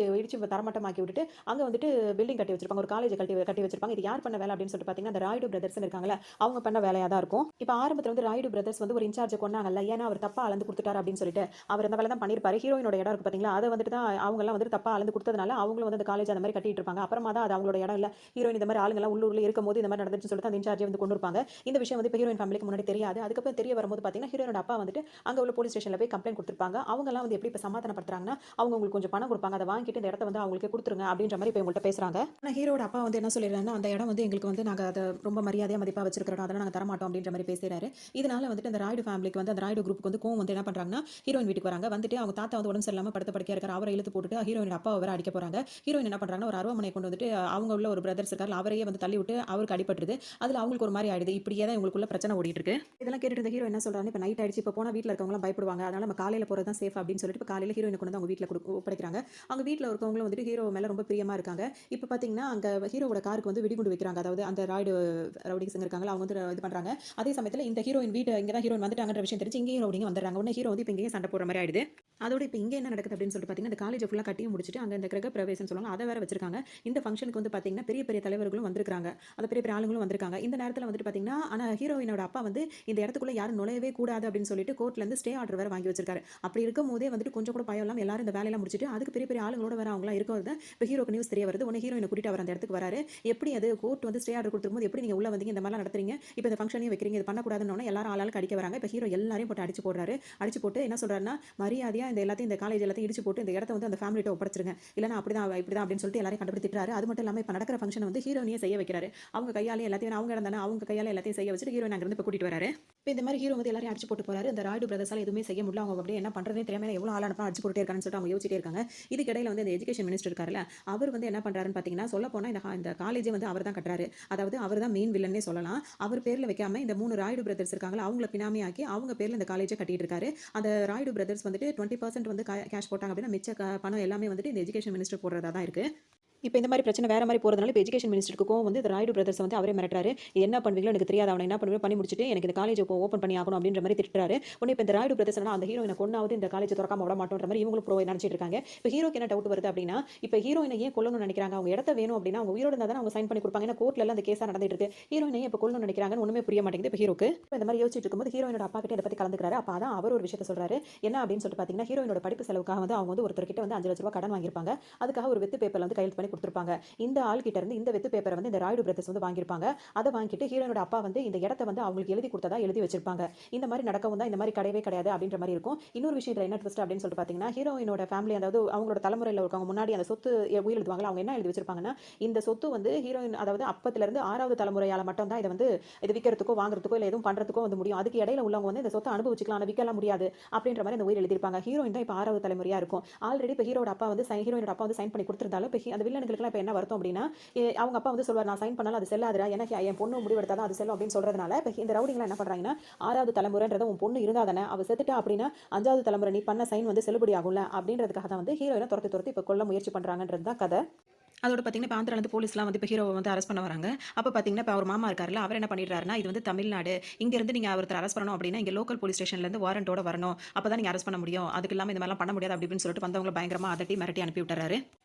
தரமட்டமாக்கி விட்டுட்டு அங்க வந்துட்டு பில்டிங் கட்டி வச்சிருப்பாங்க. ஒரு காலேஜ் கட்டி வச்சிருப்பாங்க. இது யார் பண்ண வேலை அப்படின்னு சொல்லிட்டு பார்த்தீங்கன்னா அந்த ராயுடு பிரதர்ஸ் இருக்காங்கல்ல அவங்க பண்ண வேலையா தான் இருக்கும். இப்போ ஆரம்பத்துல வந்து ராயுடு பிரதர்ஸ் வந்து ஒரு இன்சார்ஜ் கொண்டாங்கல்ல ஏன்னா அவர் தப்பா அளந்து கொடுத்துட்டாரு அப்படின்னு சொல்லிட்டு அவர் அந்த வேலை தான் பண்ணிருப்பாரு. ஹீரோயினோட இடம் இருக்கு பாத்தீங்களா அதை வந்துட்டு தான் அவங்க எல்லாம் வந்து தப்பா அளந்து கொடுத்ததுனால அவங்களும் வந்து அந்த காலேஜ் அந்த மாதிரி கட்டிட்டு இருப்பாங்க. அப்புறமா தான் அது அவங்களோட இடம் இல்ல. ஹீரோயின் இந்த மாதிரி ஆளுங்க எல்லாம் உள்ளூர்ல இருக்கும்போது இந்த மாதிரி நடந்துச்சுன்னு சொல்லிட்டு அந்த இன்சார்ஜ் வந்து கொண்டு இருப்பாங்க. இந்த விஷயம் வந்து இப்போ ஹீரோயின் ஃபேமிலிக்கு முன்னாடி தெரியாது. அதுக்கப்புறம் தெரிய வரும்போது பார்த்தீங்கன்னா ஹீரோனோட அப்பா வந்துட்டு அங்கே உள்ள போலீஸ் ஸ்டேஷனில் போய் கம்ப்ளைண்ட் கொடுத்துருப்பாங்க. அவங்கலாம் வந்து எப்படி இப்போ சமாதானப்படுத்துறாங்கன்னா அவங்க உங்களுக்கு கொஞ்சம் பணம் கொடுப்பாங்க, அதை வாங்கிட்டு இந்த இடத்த வந்து அவங்களுக்கு கொடுத்துருங்க அப்படின்ற மாதிரி இப்போ இவங்கள்ட்ட பேசுறாங்க. ஆனால் ஹீரோட அப்பா வந்து என்ன சொல்லிடுறாங்கன்னா அந்த இடம் வந்து எங்களுக்கு வந்து நாங்கள் அதை ரொம்ப மரியாதையாக மதிப்பாக வச்சிருக்கிறோம், அதெல்லாம் நாங்கள் தரமாட்டோம் அப்படின்ற மாதிரி பேசுறாரு. இதனால வந்துட்டு அந்த ராயுடு ஃபேமிலிக்கு வந்து அந்த ராயுடு குரூப்புக்கு வந்து கோவம் வந்து என்ன பண்றாங்கன்னா ஹீரோயின் வீட்டுக்கு வராங்க. வந்துட்டு அவங்க தாத்தா வந்து உடம்பு சரியில்லாம படுத்த படுக்கையா இருக்காரு. அவரை இழுத்து போட்டுட்டு ஹீரோயின் அப்பா வேற அடிக்க போறாங்க. ஹீரோயின் என்ன பண்றாங்கன்னா ஒரு அருவாமனை கொண்டு வந்துட்டு அவங்க உள்ள ஒரு பிரதர்ஸ் இருக்காரு அவரையே வந்து தள்ளி விட்டு அவருக்கு அடிபட்டுருது. அதுல அவங்களுக்கு ஒரு மாதிரி ஆயிடுது. இப்படியே தான் இவங்களுக்குள்ள பிரச்சனை ஓடிட்டு இருக்கு. இதெல்லாம் கேட்டுட்டு இருந்த ஹீரோ என்ன சொல்றாரு, இப்போ நைட் ஆயிடுச்சு, இப்போ போனா வீட்டில் இருக்கவங்களாம் பயப்படுவாங்க, அதனால நம்ம காலையில் போகிறது தான் சேஃப் அப்படின்னு சொல்லிட்டு இப்போ காலையில் ஹீரோயினை கொண்டு வந்து அவங்க வீட்டில் ஒப்படைக்கிறாங்க. அவங்க வீட்டில் இருக்கவங்களும் வந்துட்டு ஹீரோ மேலே ரொம்ப பிரியமா இருக்காங்க. இப்போ பார்த்தீங்கன்னா அங்கே ஹீரோவோட காருக்கு வந்து வெடிகுண்டு வைக்கிறாங்க. அதாவது அந்த ரவுடிங்ஸ் இருக்காங்க அவங்க வந்து இது பண்றாங்க. அதே சமயத்தில் இந்த ஹீரோயின் வீட்டு இங்கே தான் ஹீரோயின் வந்துட்டாங்கன்ற விஷயம் தெரிஞ்சு இங்கேயும் ரவுடிங்க வந்துடுறாங்க. உடனே ஹீரோ வந்து இப்போ இங்கேயும் சண்டை போடுற மாதிரி ஆயிடுது. அதோட இப்போ இங்கே என்ன நடக்குது அப்படின்னு சொல்லிட்டு பார்த்தீங்கன்னா இந்த காலேஜ் ஃபுல்லாக கட்டியும் முடிச்சுட்டு அங்கே இந்த கிரக பிரவேசம் சொல்லுவாங்க அதை வேற வச்சிருக்காங்க. இந்த ஃபங்க்ஷனுக்கு வந்து பார்த்தீங்கன்னா பெரிய பெரிய தலைவர்களும் வந்திருக்காங்க, அந்த பெரிய பெரிய ஆளுங்களும் வந்திருக்காங்க. இந்த நேரத்தில் வந்துட்டு பார்த்தீங்கன்னா பார்த்தீங்கன்னா, ஆனா ஹீரோயினோட அப்பா வந்து இந்த இடத்துக்குள்ள யாரும் நுழையவே கூடாது அப்படின்னு சொல்லிட்டு கோர்ட்லேருந்து ஸ்டே ஆர்டர் வேற வாங்கி வச்சிருக்காரு. அப்படி இருக்கும்போதே வந்துட்டு கொஞ்சம் கூட பயம் இல்லாம எல்லாரும் இந்த வேலையெல்லாம் முடிச்சுட்டு அதுக்கு பெரிய பெரிய ஆளுங்களோட வேற அவங்கலாம் இருக்கிறது இப்போ ஹீரோக்கு நியூஸ் தெரிய வருது. உடனே ஹீரோயினை கூட்டிட்டு அவர் அந்த இடத்துக்கு வராரு. எப்படி அது கோர்ட் வந்து ஸ்டே ஆர்டர் கொடுத்துருக்கும்போது எப்படி நீங்க உள்ள வந்தீங்க, இந்த மாதிரிலாம் நடத்துறீங்க, இப்போ இந்த ஃபங்க்ஷனையும் வைக்கிறீங்க, இது பண்ணக்கூடாதுன்னு எல்லாரும் ஆளாளுக்கு அடிக்க வராங்க. இப்போ ஹீரோ எல்லாரையும் போட்டு அடிச்சு போடுறாரு. அடிச்சு போட்டு என்ன சொல்றாருன்னா, மரியாதையா இந்த எல்லாத்தையும் இந்த காலேஜ் எல்லாத்தையும் இடிச்சு போட்டு இந்த இடத்த வந்து அந்த ஃபேமிலிட்ட ஒப்படைச்சிருங்க, இல்லைன்னா அப்படிதான் இப்படிதான் அப்படின்னு சொல்லிட்டு எல்லாரையும் கண்டுபிடித்து திட்டுறாரு. அது மட்டும் இல்லாமல் இப்போ நடக்கிற ஃபங்க்ஷன் வந்து ஹீரோயினியே செய்ய வைக்கிறாரு. அவங்க கையாலே எல்லாத்தையும் அவங்க இடம் தானே, அவங்க கையால எல்லாத்தையும் செய்ய வச்சுட்டு ஹீரோயின் அங்கிருந்து இப்போ கூட்டிட்டு வராரு. இப்போ இந்த மாதிரி ஹீரோ வந்து எல்லாரையும் அடிச்சு போட்டு போறாரு. இந்த ராய்டு பிரதர்ஸால எதுவுமே செய்ய முடியல. அவங்க அப்படியே என்ன பண்றதே தெரியாம எவ்வளவு ஆள் அனுப்பா அடிச்சு போட்டே இருக்கான்னு சொல்லிட்டு அவங்க யோசிச்சிட்டே இருக்காங்க. இதுக்கு இடையில வந்து இந்த எஜுகேஷன் மினிஸ்டர் இருக்காருல்ல, அவர் வந்து என்ன பண்றாருன்னு பார்த்தீங்கன்னா, சொல்ல போனா இந்த காலேஜே வந்து அவர் தான் கட்டுறாரு. அதாவது அவர் தான் மெயின் வில்லன்னே சொல்லலாம். அவர் பேர்ல வைக்காம இந்த 3 ராய்டு பிரதர்ஸ் இருக்காங்களா, அவங்கள பினாமி ஆக்கி அவங்க பேர்ல இந்த காலேஜை கட்டிட்டு இருக்காரு. அந்த ராய்டு பிரதர்ஸ் வந்துட்டு 20% வந்து கேஷ் போட்டாங்க அப்படின்னா மிச்ச பணம் எல்லாமே வந்துட்டு இந்த எஜுகேஷன் மினிஸ்டர் போடுறதா தான் இருக்கு. இப்போ இந்த மாதிரி பிரச்சனை வேற மாதிரி போகிறதுனால இப்போ எஜுகேஷன் மினிஸ்டருக்கும் வந்து இந்த ராய்டு பிரதர்ஸ் வந்து அவரே மிரட்டுறாரு. என்ன பண்ணுவீங்களோ எனக்கு தெரியாது, அவனை என்ன பண்ணுவீங்க பண்ணி முடிச்சுட்டு எனக்கு இந்த காலேஜ் இப்போ ஓப்பன் பண்ணி ஆகணும் அப்படின்ற மாதிரி திட்டுறாரு. உடனே இப்போ இந்த ராய்டு பிரதர்ஸ் அந்த ஹீரோயினை கொண்டாவது இந்த காலேஜ் திறக்காம விட மாட்டோன்ற மாதிரி இவங்களும் ப்ரோ நினைச்சிட்டு இருக்காங்க. இப்போ ஹீரோக்கு என்ன டவுட் வருது அப்படின்னா, இப்போ ஹீரோயினை ஏன் கொல்லணும்னு நினைக்கிறாங்க, அவங்க இடத்த வேணும் அப்படின்னா அவங்க உயிரோட இருந்தால் தான் அவங்க சைன் பண்ணி கொடுப்பாங்க. ஏன்னா கோர்ட்ல எல்லாம் அந்த கேஸாக நடந்துட்டு இருக்கு. ஹீரோயினை இப்போ கொல்லணும்னு நினைக்கிறாங்கன்னு ஒண்ணுமே புரிய மாட்டேங்குது இப்போ ஹீரோக்கு. இந்த மாதிரி யோசிச்சுட்டு இருக்கும்போது ஹீரோயினோட அப்பா கிட்ட இதை பத்தி கலந்துக்கிறாரு. அப்போ தான் அவர் ஒரு விஷயத்தை சொல்றாரு. என்ன அப்படின்னு சொல்லிட்டு பார்த்தீங்கன்னா, ஹீரோயினோட படிப்பு செலவுக்காக வந்து அவங்க வந்து ஒருத்தர்கிட்ட வந்து 5 லட்ச ரூபாய் கடன் வாங்கியிருப்பாங்க. அதுக்காக ஒரு வெத்து பேப்பர்ல வந்து கையெழுத்து பண்ணி கொடுத்துருப்பாங்க. இந்த ஆள் கிட்ட இருந்து இந்த வெத்து பேப்பரை வந்து இந்த ராய்டு பிரதர்ஸ் வந்து வாங்கியிருப்பாங்க. அதை வாங்கிட்டு ஹீரோனோட அப்பா வந்து இந்த இடத்த வந்து அவங்களுக்கு எழுதி கொடுத்ததா எழுதி வச்சிருப்பாங்க. இந்த மாதிரி நடக்கவும் தான் இந்த மாதிரி கிடையவே கிடையாது அப்படின்ற மாதிரி இருக்கும். இன்னொரு விஷயத்துல என்ன ட்விஸ்ட் அப்படின்னு சொல்லிட்டு பார்த்தீங்கன்னா, ஹீரோயினோட ஃபேமிலி அதாவது அவங்களோட தலைமுறையில் இருக்கவங்க முன்னாடி அந்த சொத்து உயிர் எழுதுவாங்க, அவங்க என்ன எழுதி வச்சிருப்பாங்கன்னா, இந்த சொத்து வந்து ஹீரோயின் அதாவது அப்பத்துல இருந்து 6வது தலைமுறையால மட்டும் தான் இதை வந்து இது விற்கிறதுக்கோ வாங்குறதுக்கோ இல்லை எதுவும் பண்றதுக்கோ வந்து முடியும். அதுக்கு இடையில உள்ளவங்க வந்து இந்த சொத்தை அனுபவிச்சுக்கலாம், ஆனால் விற்கலாம் முடியாது அப்படின்ற மாதிரி அந்த உயிர் எழுதியிருப்பாங்க. ஹீரோயின் தான் இப்போ 6வது தலைமுறையா இருக்கும். ஆல்ரெடி இப்போ ஹீரோட அப்பா வந்து ஹீரோயினோட அப்பா வந்து சைன் பண்ணி கொடுத்திருந்தாலும் இப்போ அந்த வில்லனுக்குலாம் இப்போ என்ன வருத்தம் அப்படின்னா, அவங்க அப்பா வந்து சொல்வார், நான் சைன் பண்ணாலும் அது செல்லாதுடா, எனக்கு என் பொண்ணு முடிவெடுத்தா தான் அது செல்லும் அப்படின்னு சொல்றதுனால இப்போ இந்த ரவுடிங்லாம் என்ன பண்றாங்கன்னா, 6வது தலைமுறைன்றது உன் பொண்ணு இருந்தா தானே, அவ செத்துட்டா அப்படின்னா 5வது தலைமுறை நீ பண்ண சைன் வந்து செல்லுபடி ஆகும்ல அப்படின்றதுக்காக தான் வந்து ஹீரோயினை துரத்தி இப்போ கொல்ல முயற்சி பண்றாங்கன்றது தான் கதை. அதோட பார்த்தீங்கன்னா, இப்போ ஆந்திராலேருந்து போலீஸ்லாம் வந்து இப்போ ஹீரோவை வந்து அரெஸ்ட் பண்ண வராங்க. அப்போ பார்த்தீங்கன்னா, இப்போ அவர் மாமா இருக்காருல்ல, அவர் என்ன பண்ணிடுறாருன்னா, இது வந்து தமிழ்நாடு, இங்கேருந்து நீங்கள் ஒருத்தர் அரெஸ்ட் பண்ணணும் அப்படின்னா, இங்கே லோக்கல் போலீஸ் ஸ்டேஷன்லேருந்து வாரண்டோட வரணும், அப்போ தான் நீங்கள் அரெஸ்ட் பண்ண முடியும், அதுக்கு இல்லாமல் இந்த மாதிரிலாம் பண்ண முடியாது அப்படின்னு சொல்லிட்டு வந்தவங்களை பயங்கரமாக அதட்டி மிரட்டி அனுப்பி விட்டுறாரு.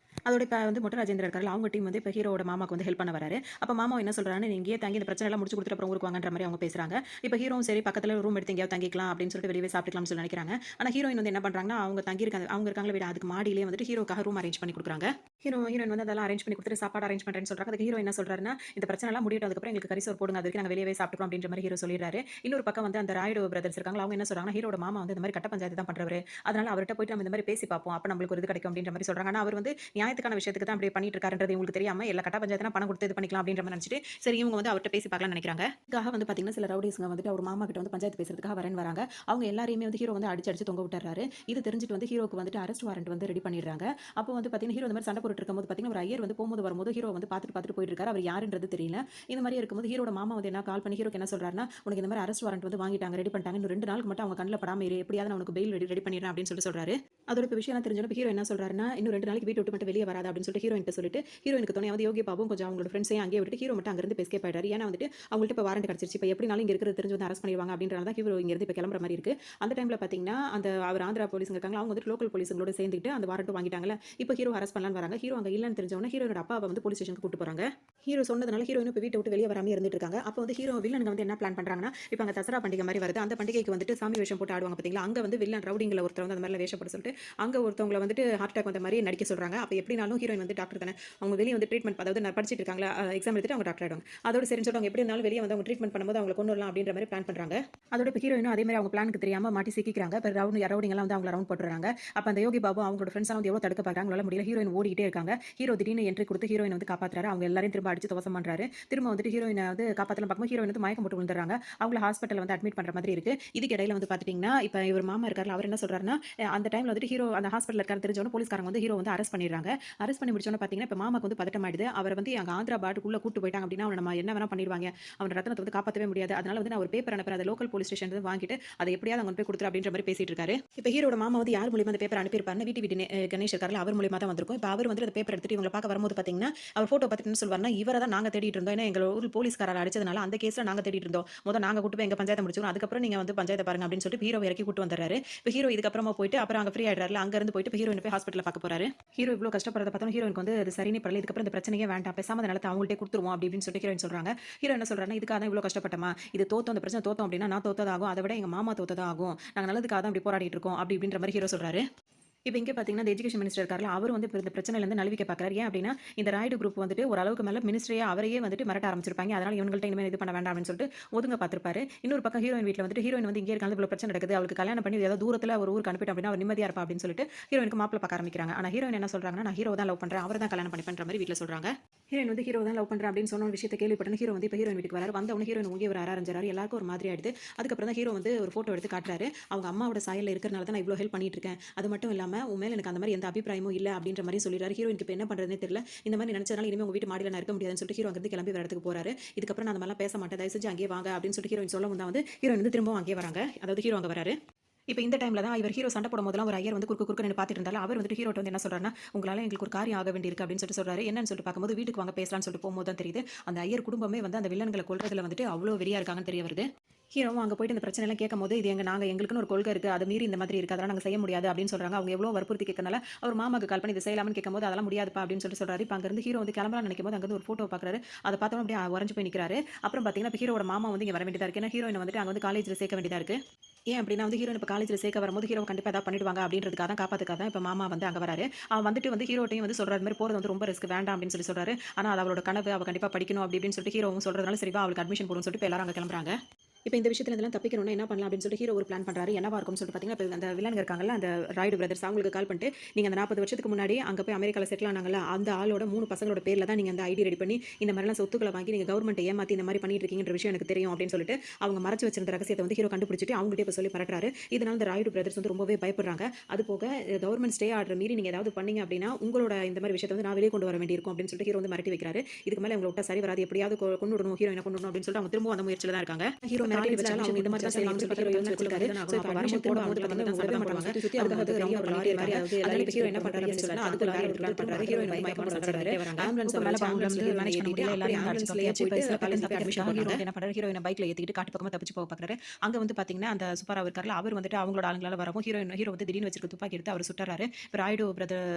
அதோட இப்போ வந்து மொட்டை ராஜேந்திரன் இருக்காரு, அவங்க டீம் வந்து இப்போ ஹீரோட மாமாக்கு வந்து ஹெல்ப் பண்ண வராரு. அப்போ மாமா என்ன சொல்றாருன்னு, நீங்க இங்கேயே தங்கி இந்த பிரச்சனை எல்லாம் முடிச்சு கொடுத்துட்டு அப்புறம் ஊருக்கு வாங்கன்ற மாதிரி அவங்க பேசுறாங்க. இப்போ ஹீரோவும் சரி பக்கத்துல ரூம் எடுத்து எங்கேயாவது தங்கிக்கலாம் அப்படின்னு சொல்லிட்டு வெளியே சாப்பிட்டுக்கலாம்னு சொல்லி நினைக்கிறாங்க. ஆனால் ஹீரோயின் வந்து என்ன பண்றாங்கன்னா, அவங்க தங்கி இருக்காங்க, அவங்க இருக்காங்களே வீடு அதுக்கு மாடியிலே வந்துட்டு ஹீரோக்காக ரூம் அரேஞ்ச் பண்ணி கொடுக்குறாங்க. ஹீரோயின் வந்து அதெல்லாம் அரேஞ்ச் பண்ணி கொடுத்துட்டு சாப்பாடு அரேஞ்ச் பண்றேன்னு சொல்றாங்க. அதுக்கு ஹீரோ என்ன சொல்றாருன்னா, இந்த பிரச்சனை எல்லாம் முடியட்டும், அதுக்கப்புறம் எங்களுக்கு கறி சோறு போடுங்க, அதுக்கு நாங்கள் வெளியே சாப்பிட்டுக்கிறோம் அப்படின்ற மாதிரி ஹீரோ சொல்லிடுறாரு. இன்னொரு பக்கம் வந்து அந்த ராய்டு பிரதர்ஸ் இருக்காங்க, அவங்க என்ன சொல்றாங்கன்னா, ஹீரோட மாமா வந்து இந்த மாதிரி கட்ட பஞ்சாயத்து தான் பண்றவரு, அதனால அவர்கிட்ட போயிட்டு நம்ம இந்த மாதிரி பேசி பார்ப்போம், அப்போ நம்மளுக்கு ஒரு இது கிடைக்கும் அப்படின்ற மாதிரி சொல்றாங்க. ஆனால் அவர் வந்து நியாயத்துக்கான விஷயத்துக்கு தான் அப்படி பண்ணிட்டு இருக்காருன்றது உங்களுக்கு தெரியாம எல்லா கட்ட பஞ்சாயத்துனா பணம் கொடுத்து இது பண்ணிக்கலாம் அப்படின்ற மாதிரி நினைச்சிட்டு சரி இவங்க வந்து அவர்கிட்ட பேசி பார்க்கலாம்னு நினைக்கிறாங்க. இதுக்காக வந்து பாத்தீங்கன்னா சில ரவுடிஸ்ங்க வந்துட்டு அவர் மாமா கிட்ட வந்து பஞ்சாயத்து பேசுறதுக்காக வரேன்னு வராங்க. அவங்க எல்லாரையுமே வந்து ஹீரோ வந்து அடிச்சு தொங்க விட்டுறாரு. இது தெரிஞ்சுட்டு வந்து ஹீரோக்கு வந்துட்டு அரெஸ்ட் வாரண்ட் வந்து ரெடி பண்ணிடுறாங்க. அப்போ வந்து பாத்தீங்கன்னா ஹீரோ இந்த மாதிரி சண்டை போட்டுட்டு இருக்கும்போது பாத்தீங்கன்னா ஒரு ஐயர் வந்து போகும்போது வரும்போது ஹீரோ வந்து பார்த்துட்டு போயிட்டு இருக்காரு. அவர் யாருன்றது தெரியல. இந்த மாதிரி இருக்கும்போது ஹீரோட மாமா வந்து என்ன கால் பண்ணி ஹீரோக்கு என்ன சொல்றாருன்னா, உனக்கு இந்த மாதிரி அரெஸ்ட் வாரண்ட் வந்து வாங்கிட்டாங்க, ரெடி பண்ணிட்டாங்க, இன்னும் 2 நாளுக்கு மட்டும் அவங்க கண்ணில் படாம இரு, எப்படியாவது நான் உனக்கு பெயில் ரெடி பண்ணிடுறேன் அப்படின்னு சொல்றாரு. அதோட இப்போ விஷயம் தெரிஞ்சோட ஹீரோ என்ன சொல்றாருன்னா, இன்னும் 2 நாளைக்கு வீட்டு விட்டு மட்டும் வெளியே வராது அப்படின்னு சொல்லிட்டு ஹீரோயின் சொல்லிட்டு ஹீரோயினுக்கு துணையாவது யோகி பாபும் கொஞ்சம் அவங்களோட ஃப்ரெண்ட்ஸையும் அங்கேயே விட்டு ஹீரோ மட்டும் அங்கிருந்து எஸ்கேப் ஆயிட்டாரு. ஏன்னா வந்துட்டு அவங்கள்ட்ட இப்போ வாரண்ட் கிடைச்சிருச்சு, இப்போ எப்படினாலும் இங்க இருக்கிறது தெரிஞ்சு வந்து அரெஸ்ட் பண்ணிடுவாங்க அப்படின்றனால தான் ஹீரோ இங்க இருந்து இப்போ கிளம்புற மாதிரி இருக்கு. அந்த டைம்ல பாத்தீங்கன்னா அந்த அவர் ஆந்திரா போலீஸ் இருக்காங்க, அவங்க வந்து லோக்கல் போலீஸுங்களோட சேர்ந்துட்டு அந்த வாரண்ட் வாங்கிட்டாங்கல. இப்போ ஹீரோ அரெஸ்ட் பண்ணலாம்னு வராங்க. ஹீரோ அங்க இல்லன்னு தெரிஞ்சவொடனே ஹீரோட அப்பாவை வந்து போலீஸ் ஸ்டேஷனுக்கு கூட்டு போறாங்க. ஹீரோ சொன்னதுனால ஹீரோயின் இப்போ வீட்டை விட்டு வெளியே வராம இருந்துட்டு இருக்காங்க. அப்போ வந்து ஹீரோ வில்லனுங்க வந்து என்ன பிளான் பண்றாங்கன்னா, இப்போ அங்க தசரா பண்டிகை மாதிரி வருது, அந்த பண்டிகைக்கு வந்துட்டு சாமி வேஷம் போட்டு ஆடுவாங்க பாத்தீங்களா, அங்க வந்து வில்லன் ரவுடிங்ல ஒருத்தர் வந்து அந்த மாதிரி வேஷம் போட்டு சொல்லிட்டு அங்க ஒருத்தவங்களை வந்துட்டு ஹார்ட் அட்டாக் வந்த மாதிரி நடிக்க சொல்றாங்க. அப்போ எப்படினாலும் ஹீரோயின் வந்து டாக்டர் தானே, அவங்க வெளியே வந்து ட்ரீட்மெண்ட் அதாவது படிச்சிட்டு இருக்காங்களா, எக்ஸாம் எடுத்துட்டு அவங்க டாக்டர் ஆயிடுவாங்க. அதோட சரின்னு சொல்லிட்டு அவங்க எப்படி இருந்தாலும் வெளியே வந்து அவங்க ட்ரீட்மெண்ட் பண்ணும்போது அவங்களை கொண்டு வரலாம் அப்படின்ற மாதிரி பிளான் பண்றாங்க. அதோட இப்போ ஹீரோயினும் அதே மாதிரி அவங்க பிளானுக்கு தெரியாம மாட்டி சிக்கிறாங்க. இப்போ ரவுடிங் எல்லாம் வந்து அவங்க ரவுண்ட் போட்டுறாங்க. அப்போ அந்த யோகி பாபு அவங்களோட ஃப்ரெண்ட்ஸ் வந்து எவ்வளவு தடுக்க பார்க்கறாங்க, அவங்களால முடியல. ஹீரோயின் ஓடிட்டே இருக்காங்க. ஹீரோ திடீர்னு என்ட்ரி கொடுத்து ஹீரோயின் வந்து காப்பாத்துறாரு. அவங்க எல்லாரையும் திரும்ப அடிச்சு துவசம் பண்றாரு. திரும்ப வந்துட்டு ஹீரோயினை வந்து காப்பாத்தலாம் பார்க்கும்போது ஹீரோயின் வந்து மயக்கம் போட்டு விழுந்துறாங்க. அவங்கள ஹாஸ்பிட்டல் வந்து அட்மிட் பண்ற மாதிரி இருக்கு. இதுக்கு இடையில வந்து பாத்தீங்கன்னா இப்போ இவர் மாமா இருக்காரு, அவர் என்ன சொல்றாருன்னா, அந்த டைம்ல வந்துட்டு ஹீரோ அந்த ஹாஸ்பிட்டல் இருக்காரு தெரிஞ்சவொடனே போலீஸ்காரங்க வந்து ஹீரோ வந்து அரெஸ்ட் பண்ணிடுறாங்க. அரெஸ்ட் பண்ணி முடிச்சோன்னு பாத்தீங்கன்னா இப்போ மாமாக்கு வந்து பதட்டம் ஆயிடுது. அவர் வந்து அங்க ஆந்திரா பாட்டுக்குள்ள கூட்டு போயிட்டாங்க அப்படின்னா அவனை நம்ம என்ன வேணா பண்ணிடுவாங்க, அவன் ரத்தனத்தை வந்து காப்பாற்றவே முடியாது, அதனால வந்து நான் ஒரு பேப்பர் அனுப்புறேன், அதை லோக்கல் போலீஸ் ஸ்டேஷன் வாங்கிட்டு அதை எப்படியாவது அங்கே போய் கொடுத்துரு அப்படின்ற மாதிரி பேசிட்டு இருக்காரு. இப்போ ஹீரோட மாமா வந்து யார் மூலியமா அந்த பேப்பர் அனுப்பியிருப்பாருன்னு வீட்டு கணேஷ் இருக்காருல, அவர் மூலியமா தான் வந்திருக்கும். இப்போ அவர் வந்து அந்த பேப்பர் எடுத்துட்டு இவங்களை பார்க்க வரும்போது பாத்தீங்கன்னா அவர் போட்டோ பார்த்துட்டு என்ன சொல்வாருன்னா, இவரை தான் நாங்க தேடிட்டு இருந்தோம், ஏன்னா எங்க ஊர் போலீஸ்காரர் அடிச்சதுனால அந்த கேஸ்ல நாங்க தேடிட்டு இருந்தோம், முதல்ல நாங்க கூட்டு போய் எங்க பஞ்சாயத்தை முடிச்சோம், அதுக்கப்புறம் நீங்க வந்து பஞ்சாயத்தை பாருங்க அப்படின்னு சொல்லிட்டு ஹீரோ இறக்கி கூட்டு வந்துறாரு. இப்போ ஹீரோ இதுக்கப்புறமா போயிட்டு அப்புறம் அங்க ஃப்ரீ ஆயிடுறாரு. அங்க இருந்து போயிட்டு ஹீரோயின் போய் ஹாஸ்பிட்டல் பார்க்க போறாரு. ஹீரோ இவ்வளவு கஷ்டம் கஷ்டப்படுறத பார்த்தோம் ஹீரோயினுக்கு வந்து அது சரினே படல. இதுக்கப்புறம் இந்த பிரச்சனையே வேண்டாம். பேசாம அந்த நிலத்த அவங்கள்ட்டே குடுத்துருவோம் அப்படி இப்படின்னு சொல்லிட்டு ஹீரோயின் சொல்றாங்க. ஹீரோ என்ன சொல்றாருன்னா, இதுக்காக தான் இவ்வளோ கஷ்டப்பட்டமா? இது தோத்தோம் அந்த பிரச்சனை தோத்தோம் அப்படின்னா நான் தோத்ததா ஆகும். அத விட எங்க மாமா தோத்ததா ஆகும். நாங்க நல்லதுக்காக தான் இப்படி போராடிட்டு இருக்கோம். அப்படி இப்படின்ற மாரி ஹீரோ சொல்றாரு. இப்ப இங்க பார்த்தீங்கன்னா, இந்த எஜுகேஷன் மினிஸ்டர் இருக்கார்ல, அவரு வந்து இப்ப இந்த பிரச்சனையிலருந்து நழுவிக்க பார்க்குறாரு. ஏன் அப்டின்னா, இந்த ராயுடு குரூப் வந்துட்டு ஒரு அளவுக்கு மேல மினிஸ்ட்ரியே அவரையே வந்துட்டு மிரட்ட ஆரம்பிச்சிருப்பாங்க. அதனால இவங்கள்ட்ட இனிமே இது பண்ண வேண்டாம் அப்டின்னு சொல்லிட்டு ஒதுங்க பார்த்திருப்பாரு. இன்னொரு பக்கம் ஹீரோயின் வீட்ல வந்துட்டு ஹீரோயின் வந்து இங்கே இருக்காங்க இவ்வளோ பிரச்சனை நடக்குது. அவளுக்கு கல்யாணம் பண்ணி ஏதோ தூரத்துல ஒரு ஊருக்கு அனுப்பிட்டோம் அப்டின்னா, அவ நிம்மதியா இருப்பா அப்டின்னு சொல்லிட்டு ஹீரோயினுக்கு மாப்பிள்ளை பார்க்க ஆரம்பிக்கிறாங்க. ஆனா ஹீரோயின் என்ன சொல்றாங்கன்னா, நான் ஹீரோவ தான் லவ் பண்றேன். அவர தான் கல்யாணம் பண்ணிப்பேன்ற மாரி வீட்ல சொல்றாங்க. ஹீரோயின் வந்து ஹீரோவ தான் லவ் பண்றேன் அப்டின்னு சொன்ன ஒரு விஷயத்த கேள்விப்பட்டோனே ஹீரோ வந்து இப்ப ஹீரோயின் வீட்டுக்கு வராரு. வந்த உடனே ஹீரோயின் ஊங்கி ஒரு அரஞ்சறாரு. எல்லாருக்கும் ஒரு மாதிரி ஆயிடுது. அதுக்கப்புறம் தான் ஹீரோ வந்து ஒரு ஃபோட்டோ எடுத்து காட்டுறாரு. அவங்க அம்மாவோட சாயல்ல இருக்கிறனால தான் நான் இவ்வளோ ஹெல்ப் பண்ணிட்டு இருக்கேன். அது மட்டும் இல்லாம உன் மேல எனக்கு அந்த மாரி எந்த அபிப்பிராயமும் இல்ல அப்படின்ற மாரி சொல்லிடுறாரு. ஹீரோயினுக்கு இப்ப என்ன பண்றதுன்னே தெரியல. இந்த மாரி நினைச்சதுனால இனிமே உங்க வீட்டு மாடியில நான் இருக்க முடியாதுன்னு சொல்லிட்டு ஹீரோ அங்கிருந்து கிளம்பி வேற இடத்துக்கு போறாரு. இதுக்கப்புறம் நான் அந்த மாதிரிலாம் பேச மாட்டேன். தயவு செஞ்சு அங்கேயே வாங்க அப்படின்னு சொல்லிட்டு ஹீரோயின் சொல்லவும் தான் வந்து ஹீரோயின் வந்து திரும்பவும் அங்கேயே வராங்க. அதாவது ஹீரோ அங்க வராரு. இப்ப இந்த டைம்ல தான் இவர் ஹீரோ சண்டை போடும்போதெல்லாம் ஒரு ஐயர் வந்து குறுக்கு குறுக்கு நின்னு பார்த்துட்டு இருந்தாலும் அவர் வந்துட்டு ஹீரோட்ட வந்து என்ன சொல்றாருன்னா, உங்களால எங்களுக்கு ஒரு காரியம் ஆக வேண்டியிருக்கு அப்படின்னு சொல்லிட்டு சொல்றாரு. என்னன்னு சொல்லிட்டு பார்க்கும்போது வீட்டுக்கு வாங்க பேசலாம்னு சொல்லிட்டு போகும்போது தான் தெரியுது. அந்த ஐயர் குடும்பமே வந்து அந்த வில்லன்களை கொல்றதுல வந்துட்டு அவ்வளோ வெறியா இருக்காங்கன்னு தெரிய வருது. ஹீரோவும் அங்க போயிட்டு இந்த பிரச்சனை எல்லாம் கேட்கும்போது இது எங்களுக்குன்னு ஒரு கொள்கை இருக்கு. அது மீறி இந்த மாதிரி இருக்கு. அதெல்லாம் நாங்க செய்ய முடியாது அப்படின்னு சொல்றாங்க. அவங்க எவ்வளவு வற்புறுத்தி கேட்கறனால அவர் மாமாக்கு கால் பண்ணி இதை செய்யலாம்னு கேட்கும்போது அதெல்லாம் முடியாதுப்பா அப்படின்னு சொல்லிட்டு சொல்றாரு. இப்ப அங்க இருந்து ஹீரோ வந்து கிளம்பலாம்னு நினைக்கும் போது அங்க இருந்து ஒரு போட்டோ பாக்குறாரு. அதை பார்த்தோம் அப்படியே உறைஞ்சு போய் நிக்கிறாரு. அப்புறம் பாத்தீங்கன்னா இப்ப ஹீரோட மாமா வந்து இங்க வர வேண்டியதா இருக்கு. ஏன்னா ஹீரோயின் வந்துட்டு அங்க வந்து காலேஜ்ல சேர்க்க வேண்டியதா இருக்கு. ஏன் அப்படின்னா வந்து ஹீரோயின் இப்ப காலேஜ்ல சேர்க்க வரும்போது ஹீரோ கண்டிப்பா ஏதாவது பண்ணிடுவாங்க அப்படின்றதுக்காக தான் காப்பாத்துக்காக தான் இப்ப மாமா வந்து அங்க வராரு. அவன் வந்துட்டு வந்து ஹீரோட்டையும் வந்து சொல்றாரு மாதிரி போறது வந்து ரொம்ப ரிஸ்க் வேண்டாம் அப்படின்னு சொல்லி சொல்றாரு. ஆனா அது அவளோட கனவு அவ கண்டிப்பா படிக்கணும் அப்படி இப்படின்னு சொல்லிட்டு ஹீரோவும் சொல்றதுனால சரிவா அவளுக்கு அட்மிஷன் போடுன்னு சொல்லிட்டு இப்ப எல்லாரும் அங்க கிளம்புறாங்க. இப்ப இந்த விஷயத்துல இதெல்லாம் தப்பிக்கணும்னா என்ன பண்ணலாம் அப்படின்னு சொல்லிட்டு ஹீரோ ஒரு பிளான் பண்றாரு. என்னவா இருக்கும்னு சொல்லிட்டு பாத்தீங்கன்னா, இப்ப அந்த வில்லன்ங்க இருக்காங்கல்ல, அந்த ராய்டு பிரதர்ஸ் அவங்களுக்கு கால் பண்ணிட்டு, நீங்க அந்த 40 வருஷத்துக்கு முன்னாடி அங்க போய் அமெரிக்கால செட்டில் ஆனாங்கல்ல, அந்த ஆளோட 3 பசங்களோட பேர்ல தான் நீங்க அந்த ஐடி ரெடி பண்ணி இந்த மாதிரிலாம் சொத்துக்களை வாங்கி நீங்க கவர்மெண்ட் ஏமாத்தி இந்த மாதிரி பண்ணிட்டு இருக்கீங்கன்ற விஷயம் எனக்கு தெரியும் அப்படின்னு சொல்லிட்டு அவங்க மறைச்சு வச்சிருந்த ரகசியத்தை வந்து ஹீரோ கண்டுபிடிச்சிட்டு அவங்ககிட்ட இப்ப சொல்லி பரட்டுறாரு. இதனால இந்த ராய்டு பிரதர்ஸ் வந்து ரொம்பவே பயப்படுறாங்க. அது போக கவர்மெண்ட் ஸ்டே ஆர்டர் மீறி நீங்க ஏதாவது பண்ணீங்க அப்படின்னா உங்களோட இந்த மாதிரி விஷயத்தை வந்து நான் வெளியே கொண்டு வர வேண்டியிருக்கும் அப்படின்னு சொல்லிட்டு ஹீரோ வந்து மிரட்டி வைக்கிறாரு. இதுக்கு மேல உங்களை விட்டா சரி வராது, எப்படியாவது கொண்டுடணும் ஹீரோயினை கொண்டுடணும் அப்படின்னு சொல்லிட்டு அவங்க திரும்ப அந்த முயற்சியில தான் இருக்காங்க. ஹீரோ மிரட்டி வச்சாலும் அவங்க இந்த மாதிரி தான் செய்யலாம்னு சொல்லிட்டு ஹீரோ யோசிச்சு வச்சிருக்காரு. சோ இப்ப வரும்போது போடும்போது வந்து விடவே மாட்டாங்க. சுத்தி சுத்தி அவங்க வந்து பெரிய ஒரு லாரி மாதிரி அதாவது எல்லாரும் ஹீரோ என்ன பண்றாரு அப்படின்னு சொன்னா அதுக்கு வேற ஒரு பிளான் பண்றாரு. ஹீரோயின் வந்து மயக்கம் போட்டு வராங்க. ஆம்புலன்ஸ் மேல ஆம்புலன்ஸ் மேனேஜ் பண்ணி எல்லாரும் ஆம்புலன்ஸ்ல ஏற்றி போய் பலன் தப்பி அட்மிஷன் ஹீரோ என்ன பண்றாரு, ஹீரோயினை பைக்ல ஏத்திட்டு காட்டு பக்கமா தப்பிச்சு போக பாக்குறாரு. அங்க வந்து பாத்தீங்கன்னா அந்த சூப்பரா இருக்கார்ல அவர் வந்துட்டு அவங்களோட ஆளுங்களால வரவும் ஹீரோ வந்து திடீர்னு வச்சிருக்க துப்பாக்கி எடுத்து அவர் சுட்டுறாரு. இப்ப ராய்டு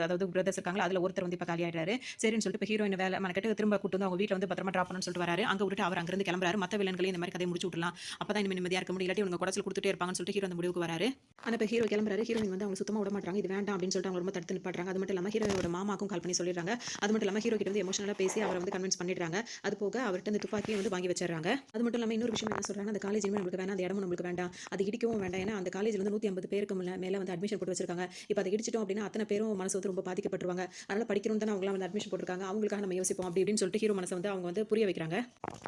அதாவது பிரதர்ஸ் இருக்காங்களா அதுல ஒருத்தர் வந்து இப்ப காலியாயிடுறாரு. சரின்னு சொல்லிட்டு இப்ப ஹீரோயின் வேலை மனக்கட்டு திரும்ப கூட்டு வந்து அவங்க வீட்டுல வந்து பத்திரமா டிராப் பண்ணணும்னு சொல்லிட்டு வராரு. அங்க விட்டு அவர் அங்க இருந்து கிளம்புறாரு. மத்த வில்லன்களையும் இந்த மாதிரி கதையை முடிச்சு விடலாம். அப்பதான் இனிமே நிம்மதியா இருக்க முடியும். இல்லாட்டி இவங்க குடச்சல் கொடுத்துட்டே இருப்பாங்கன்னு சொல்லிட்டு ஹீரோ அந்த முடிவுக்கு வராரு. ஆனா இப்ப ஹீரோ கிளம்புறாரு. ஹீரோயின் வந்து அவங்க சுத்தமா விட மாட்டாங்க. இது வேண்டாம் அப்படின்னு சொல்லிட்டு அவங்க ரொம்ப தடுத்து நிப்பாட்டுறாங்க. அது மட்டும் இல்லாம ஹீரோயோட மாமாக்கும் கால் பண்ணி சொல்லிடுறாங்க. அது மட்டும் இல்லாம ஹீரோ கிட்ட வந்து எமோஷனலா பேசி அவரை வந்து கன்வின்ஸ் பண்ணிடுறாங்க. அது போக அவர்கிட்ட இந்த துப்பாக்கியை வந்து வாங்கி வச்சிடறாங்க. அது மட்டும் இல்லாம இன்னொரு விஷயம் என்ன சொல்றாங்க, அந்த காலேஜ் நம்மளுக்கு வேணாம், அந்த இடமும் நம்மளுக்கு வேண்டாம், அது இடிக்கவும் வேண்டாம். ஏன்னா அந்த காலேஜ்ல வந்து 150 பேருக்கு மேல வந்து அட்மிஷன் போட்டு வச்சிருக்காங்க. இப்ப அதை இடிச்சிட்டோம் அப்படின்னா அத்தனை பேரும் மனசு வந்து ரொம்ப பாதிக்கப்பட்டுருவாங்க. அதனால படிக்கணும்னு தான் அவங்க வந்து அட்மிஷன் போட்டிருக்காங்க. அவங்களுக்காக நம்ம யோசிப்போம் அப்படி இப்படின்னு சொல்லிட்டு ஹீரோ மனசை வந்து அவங்க வந்து புரிய வைக்கிறாங்க.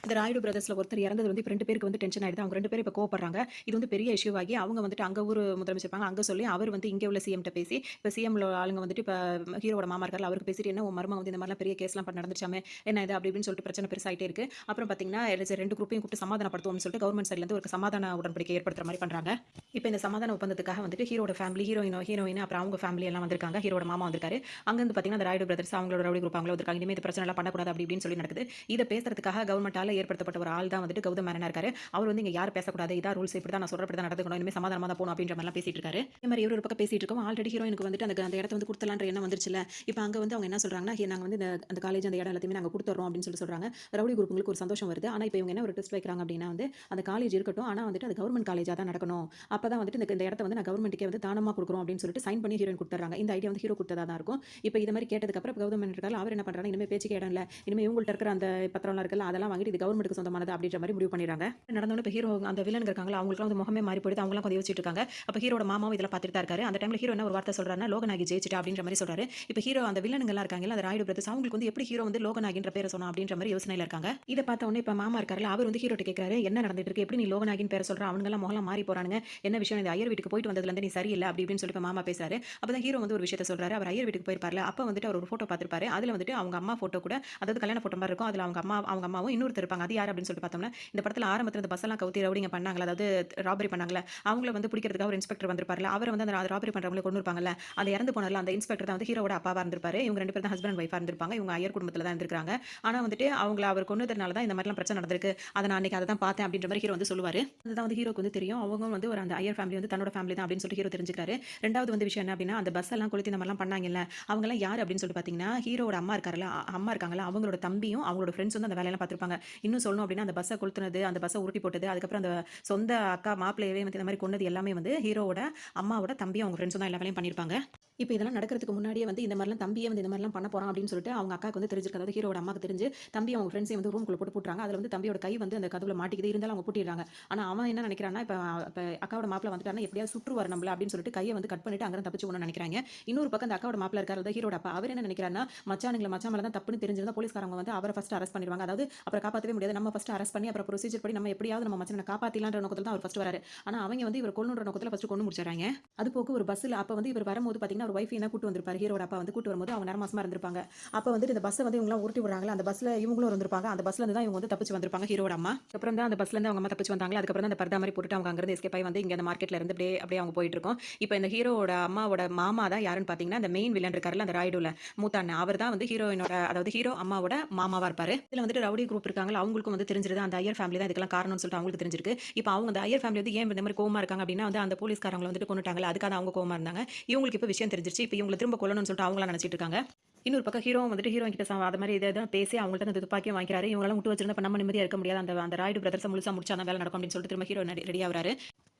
இந்த ராய்டு பிரதர்ஸ்ல ஒருத்தர் இறந்தது வந்து 2 பேருக்கு வந்து டென்ஷன் ஆயிடுது. அவங்க 2 பேரும் இப்ப கோவப்படுறாங்க. இது வந்து பெரிய இஷ்யூ ஆகி அவங்க வந்துட்டு அங்க ஊர் முதலமைச்சர் இருப்பாங்க. அங்க சொல்லி அவர் வந்து இங்க உள்ள சிஎம் கிட்ட பேசி இப்ப சிஎம் ஆளுங்க வந்துட்டு இப்ப ஹீரோட மாமா இருக்காரு அவருக்கு பேசிட்டு என்ன உன் மருமக வந்து இந்த மாதிரிலாம் பெரிய கேஸ்லாம் நடந்துச்சாமே என்ன இது அப்படி இப்படின்னு சொல்லிட்டு பிரச்சனை பெருசாயிட்டே இருக்கு. அப்புறம் பாத்தீங்கன்னா 2 குரூப்பையும் கூப்பிட்டு சமாதானப்படுத்துவோம்னு சொல்லிட்டு கவர்மெண்ட் சைட்ல இருந்து ஒரு சமாதான உடன்படிக்கை ஏற்படுத்துற மாதிரி பண்றாங்க. இப்ப இந்த சமாதான ஒப்பந்தத்துக்காக வந்துட்டு ஹீரோட ஃபேமிலி ஹீரோயின் அப்புறம் அவங்க ஃபேமிலி எல்லாம் வந்திருக்காங்க. ஹீரோட மாமா வந்திருக்காரு. அங்க இருந்து பாத்தீங்கன்னா அந்த ராய்டு பிரதர்ஸ் அவங்களோட ரவுடி குரூப் அவங்கள வந்திருக்காங்க. இனிமே இந்த பிரச்சனை எல்லாம் பண்ணக்கூடாது அப்படி இப்படின்னு சொல்லி நடக்குது. இதை பேசுறதுக்காக கவர்மெண்டால ஏற்படுத்தப்பட்ட ஒரு ஆள் தான் வந்துட்டு கௌதம் மேனனா இருக்காரு. அவர் வந்து இங்க யார் பேசக்கூடாது, இதான் ரூல்ஸ், இப்படி தான் நான் சொல்றபடி தான் நடந்துக்கணும், இனிமே சமாதானமா தான் போகணும் அப்படின்ற மாதிரி பேசிட்டு இருக்காரு. இந்த மாதிரி ஒரு பக்கம் பேசிட்டு இருக்கோம். ஆல்ரெடி ஹீரோயினுக்கு வந்துட்டு அந்த இடத்த வந்து கொடுத்தலான்ற எண்ணம் வந்துருச்சுல. இப்போ அங்க வந்து அவங்க என்ன சொல்றாங்கன்னா, நாங்க வந்து அந்த காலேஜ் அந்த இடம் எல்லாத்தையுமே நாங்க கொடுத்துறோம் அப்படின்னு சொல்றாங்க. ரவுடி குரூப்புங்களுக்கு ஒரு சந்தோஷம் வருது. ஆனா இப்போ இவங்க என்ன ஒரு ட்விஸ்ட் வைக்கிறாங்க அப்படின்னா வந்து அந்த காலேஜ் இருக்கட்டும், ஆனா வந்துட்டு அது கவர்மெண்ட் காலேஜா தான் நடக்கணும். அப்பதான் வந்துட்டு இந்த இடத்த வந்து நான் கவர்மெண்ட்டுக்கே வந்து தானமா கொடுக்குறோம் அப்படின்னு சொல்லிட்டு சைன் பண்ணி ஹீரோயின் கொடுத்துறாங்க. இந்த ஐடியா வந்து ஹீரோ கொடுத்ததா தான் இருக்கும். இப்போ இது மாதிரி கேட்டதுக்கு அப்புறம் கௌதம் இருக்காரு, அவர் என்ன பண்றாங்க, இனிமே பேச்சுக்கு இடம் இல்ல, இனிமே இவங்கள்ட்ட இருக்கிற அந்த பத்திரம்லாம் இருக்குல்ல அதெல்லாம் வாங்கிட்டு இது கவர்மெண்ட்டுக்கு சொந்தமானது அப்படின்ற மாதிரி முடிவு பண்ணிடுறாங்க. நடந்தோன்னு இப்போ ஹீரோ அந்த வில்லன் இருக்காங்களா அவங்களுக்கு வந்து முகமே மாறி போயிடுது. அவங்களாம் கொஞ்சம் யோசிச்சுட்டு இருக்காங்க. அப்போ ஹீரோட மாமாவும் இதெல்லாம் பார்த்துட்டு தான் இருக்காரு. அந்த டைம்ல ஹீரோ என்ன ஒரு வார்த்தை சொல்றாருன்னா, லோகநாயகி ஜெயிச்சிட்டா அப்படின்ற மாதிரி சொல்றாரு. இப்போ ஹீரோ அந்த வில்லனுங்க எல்லாம் இருக்காங்கல்ல அந்த ராய்டு பிரதர்ஸ் அவங்களுக்கு வந்து எப்படி ஹீரோ வந்து லோகநாயகின்ற பேரை சொன்னா அப்படின்ற மாதிரி யோசனையில இருக்காங்க. இதை பார்த்த உடனே இப்போ மாமா இருக்காருல்ல அவர் வந்து ஹீரோட்ட கேட்கறாரு, என்ன நடந்துட்டு இருக்கு, எப்படி நீ லோகநாயகின் பேரை சொல்ற, அவங்க எல்லாம் முகலாம் மாறி போறானுங்க, என்ன விஷயம், இந்த ஐயர் வீட்டுக்கு போயிட்டு வந்ததுல இருந்து நீ சரியில்லை அப்படி இப்படின்னு சொல்லி மாமா பேசுறாரு. அப்பதான் ஹீரோ வந்து ஒரு விஷயத்தை சொல்றாரு. அவர் ஐயர் வீட்டுக்கு போயிருப்பார்ல அப்ப வந்துட்டு அவர் ஒரு போட்டோ பார்த்திருப்பாரு. அதுல வந்துட்டு அவங்க அம்மா போட்டோ கூட அதாவது கல்யாண போட்டோ மாதிரி இருக்கும். அதுல அவங்க அம்மாவும் இன்னொருத்தர் இருப்பாங்க. அது யார் அப்படின்னு சொல்லிட்டு பார்த்தோம்னா இந்த படத்துல ஆரம்பத்துல இந்த பஸ் பஸ்ஸெல்லாம் கவுத்தி ரவுடிங்க பண்ணாங்கல்ல, அதாவது ராபரி பண்ணாங்கல்ல, அவங்கள வந்து பிடிக்கிறதுக்காக ஒரு இன்ஸ்பெக்டர் வந்திருப்பார்ல, அவர வந்து அந்த ராபரி பண்றவங்கள கொன்னு இருப்பாங்கல்ல, அந்த இறந்து போனார்ல அந்த இன்ஸ்பெக்டர் தான் வந்து ஹீரோவோட அப்பாவா இருந்திருப்பாரு. இவங்க 2 பேரும் தான் ஹஸ்பண்ட் அண்ட் ஒய்ஃபா இருந்திருப்பாங்க. இவங்க ஐயர் குடும்பத்துல தான் இருந்திருக்காங்க. ஆனா வந்துட்டு அவங்கள அவர் கொன்னதுனால தான் இந்த மாரிலாம் பிரச்சனை நடந்திருக்கு. அத நான் அன்னைக்கு அத தான் பார்த்தேன் அப்படின்ற மாரி ஹீரோ வந்து சொல்லுவாரு. அதுதான் வந்து ஹீரோக்கு வந்து தெரியும். அவங்க வந்து ஒரு அந்த ஐயர் ஃபேமிலி வந்து தன்னோட ஃபேமிலி தான் அப்படின்னு சொல்லிட்டு ஹீரோ தெரிஞ்சுக்கிறாரு. 2வது வந்து விஷயம் என்ன அப்படின்னா, அந்த பஸ் எல்லாம் கொளுத்தி இந்த மாரிலாம் பண்ணாங்கல்ல, அவங்கலாம் யாரு அப்படின்னு சொல்லிட்டு பார்த்தீங்கன்னா, ஹீரோவோட அம்மா இருக்கார்ல, அம்மா இருக்காங்கல்ல, அவங்களோட தம்பியும் அவங்களோட ஃப்ரெண்ட்ஸ் வந்து அந்த வேலையெல்லாம் பார்த்திருப்பாங்க. இன்னும் சொல்லணும் அப்படின்னா, அந்த பஸ்ஸ கொளுத்துனது, அந்த பஸ்ஸ உருட்டி போட்டது, அதுக்கப்புறம் அந்த சொந்த அக்கா மாப்பிள்ளையவே வந்து இந்த மாரி கொன்னது எல்லாமே வந்து ஹீரோவோட அம்மாவோட தம்பியும் அவங்க ஃப்ரெண்ட்ஸும் தான் எல்லா வேலையும் பண்ணியிருப்பாங்க. இப்ப இதெல்லாம் நடக்கிறதுக்கு முன்னாடியே வந்து இந்த மாரிலாம் தம்பியே வந்து இந்த மாரிலாம் பண்ண போறான் அப்படின்னு சொல்லிட்டு அவங்க அக்காவுக்கு வந்து தெரிஞ்சிருக்கு. அதாவது ஹீரோவோட அம்மாக்கு தெரிஞ்சு தம்பி அவங்க ஃப்ரெண்ட்ஸையும் வந்து ரூம்குள்ள போட்டு பூட்டுறாங்க. அதுல வந்து தம்பியோட கை வந்து அந்த கதவுல மாட்டிக்குது. இருந்தாலும் அவங்க பூட்டிடுறாங்க. ஆனா அவன் என்ன நினைக்கிறான்னா, இப்ப அக்காவோட மாப்பிள வந்துட்டாருன்னா எப்படியாவது சுற்றுவார் நம்மள அப்படின்னு சொல்லிட்டு கையை வந்து கட் பண்ணிட்டு அங்க தப்பிச்சு போகணும்னு நினைக்கிறாங்க. இன்னொரு பக்கம் அந்த அக்காவோட மாப்பிள இருக்காரு, அதாவது ஹீரோட அப்பா. அவர் என்ன நினைக்கிறாருன்னா, மச்சான் மேல தான் தப்புன்னு தெரிஞ்சிருந்தா போலீஸ்காரங்க வந்து அவரை ஃபர்ஸ்ட் அரெஸ்ட் பண்ணிடுவாங்க. அதாவது அப்புறம் காப்பாற்றவே முடியாது. நம்ம ஃபர்ஸ்ட் அரெஸ்ட் பண்ணி அப்புறம் ப்ரொசீஜர் படி நம்ம எப்படியாவது நம்ம மச்சானை காப்பாத்திலான்ற நோக்கத்துல தான் அவர் ஃபர்ஸ்ட் வராரு. ஆனா அவங்க வந்து இவர் கொல்லுன்ற நோக்கத்துல ஃபர்ஸ்ட் கொண்டு முடிச்சாங்க. அது போக ஒரு பஸ்ல அப்ப வந்து இவர் வரும்போது பாத்தீங்கன்னா ஒரு வைஃப் என்ன கூட்டு வந்திருப்பாரு. ஹீரோட அப்பா வந்து கூட்டு வரும்போது அவங்க நேரம் மாசமா இருந்திருப்பாங்க. அப்ப வந்து இந்த பஸ்ஸை வந்து இவங்க உருட்டி விடுறாங்களா, அந்த பஸ்ல இவங்களும் இருந்திருப்பாங்க. அந்த பஸ்ல இருந்து தான் இவங்க வந்து தப்பிச்சு வந்திருப்பாங்க ஹீரோட அம்மா. அப்புறம் தான் அந்த பஸ்ல இருந்து அவங்க அம்மா தப்பிச்சு வந்தாங்க. அதுக்கப்புறம் தான் அந்த பர்தா மாதிரி போட்டுட்டு அவங்க அங்கிருந்து எஸ்கேப் ஆகி வந்து இங்க அந்த மார்க்கெட்ல இருந்து அப்படியே அவங்க போயிட்டு இருக்கோம். இப்போ இந்த ஹீரோவோட அம்மாவோட மாமா தான் யாருன்னு பாத்தீங்கன்னா, அந்த மெயின் வில்லன் இருக்காருல்ல, அந்த ராய்டுல மூத்த அண்ணன். அவர் தான் வந்து ஹீரோயினோட, அதாவது ஹீரோ அம்மாவோட மாமாவா இருப்பாரு. இதுல வந்துட்டு ரவுடி குரூப் இருக்காங்க, அவங்களுக்கும் வந்து தெரிஞ்சிருது அந்த ஐயர் ஃபேமிலி தான் இதுக்கெல்லாம் காரணம்னு சொல்லிட்டு அவங்களுக்கு தெரிஞ்சிருக்கு. இப்போ அவங்க அந்த ஐயர் ஃபேமிலி வந்து ஏன் இந்த மாதிரி கோவமா இருக்காங்க அப்படின்னா வந்து அந்த போலீஸ்காரங்களை வந்துட்டு கொண்டுட்டாங்கல்ல, அதுக்காக அவங்க கோவமா இருந்தாங்க. இவங்களுக்கு இப்போ விஷயம் தெரிஞ்சிருச்சு. இப்போ இவங்களை திரும்ப கொல்லணும்னு சொல்லிட்டு அவங்களா நினைச்சிட்டு இருக்காங்க. இன்னொரு பக்கம் ஹீரோ வந்துட்டு ஹீரோயின் கிட்ட அது மாதிரி இதை பேசி அவங்கள்ட்ட அந்த துப்பாக்கியும் வாங்கிக்கிறாரு. இவங்களாம் விட்டு வச்சிருந்தா நம்ம நிம்மதியா இருக்க முடியாது. அந்த ராய்டு பிரதர்ஸை முழுசா முடிச்சா தான் வேலை நடக்கும் அப்படின்னு சொல்லிட்டு திரும்ப ஹீரோ ரெடி ஆகுறாரு.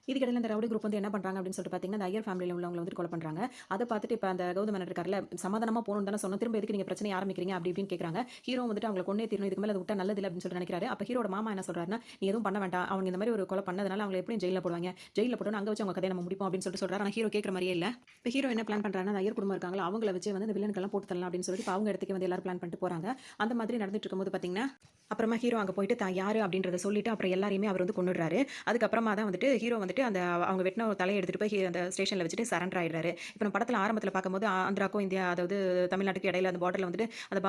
இதுக்கிடையில இந்த ரவுடி குரூப் வந்து என்ன பண்றாங்க அப்படின்னு சொல்லிட்டு பார்த்தீங்கன்னா, அந்த ஐயர் ஃபேமிலியில் உள்ளவங்களை வந்து கொலை பண்றாங்க. அதை பார்த்துட்டு இப்போ அந்த கௌதம் மேனன் இருக்கார்ல, சமாதானமா போகணும்னு தானே சொன்னோம், திரும்ப எதுக்கு நீங்க பிரச்சனையை ஆரம்பிக்கிறீங்க அப்படி இப்படின்னு கேட்குறாங்க. ஹீரோ வந்துட்டு அவங்களை கொன்னே தீரணும், இதுக்கு மேலே அதை விட்டா நல்லது இல்லை அப்படின்னு சொல்லிட்டு நினைக்கிறாரு. அப்போ ஹீரோட மாமா என்ன சொல்றாருன்னா, நீ எதுவும் பண்ண வேண்டாம், அவங்க இந்த மாதிரி ஒரு கொலை பண்ணதுனால அவங்க எப்படியும் ஜெயிலில் போடுவாங்க, ஜெயிலில் போட்டு அங்கே வச்சு அவங்க கதையை நம்ம முடிப்போம் அப்படின்னு சொல்லிட்டு சொல்றாரு. ஆனால் ஹீரோ கேட்குற மாதிரியே இல்லை. இப்போ ஹீரோ என்ன பிளான் பண்றாங்கன்னா, அந்த ஐயர் குடும்பம் இருக்காங்களா, அவங்கள வச்சு வந்து இந்த வில்லனுக்கெல்லாம் போட்டு தரலாம் அப்படின்னு சொல்லிட்டு அவங்க இடத்துக்கு வந்து எல்லாரும் பிளான் பண்ணிட்டு போறாங்க. அந்த மாதிரி நடந்துட்டு இருக்கும்போது பார்த்தீங்கன்னா, அப்புறமா ஹீரோ அங்கே போயிட்டு தான் யாரு அப்படின்றத சொல்லிட்டு அப்புறம் எல்லாரையுமே அவர் வந்து கொண்டுடுறாரு. அதுக்கப்புறமா தான் வந்துட்டு ஹீரோ வந்துட்டு அந்த அவங்க வெட்டின ஒரு தலையை எடுத்துட்டு போய் அந்த ஸ்டேஷனில் வச்சுட்டு சரண்டர் ஆயிடுறாரு. இப்போ நம்ம படத்தில் ஆரம்பத்தில் பார்க்கும்போது ஆந்திராக்கும் இந்தியா, அதாவது தமிழ்நாட்டுக்கு இடையில அந்த பார்டரில் வந்துட்டு அந்த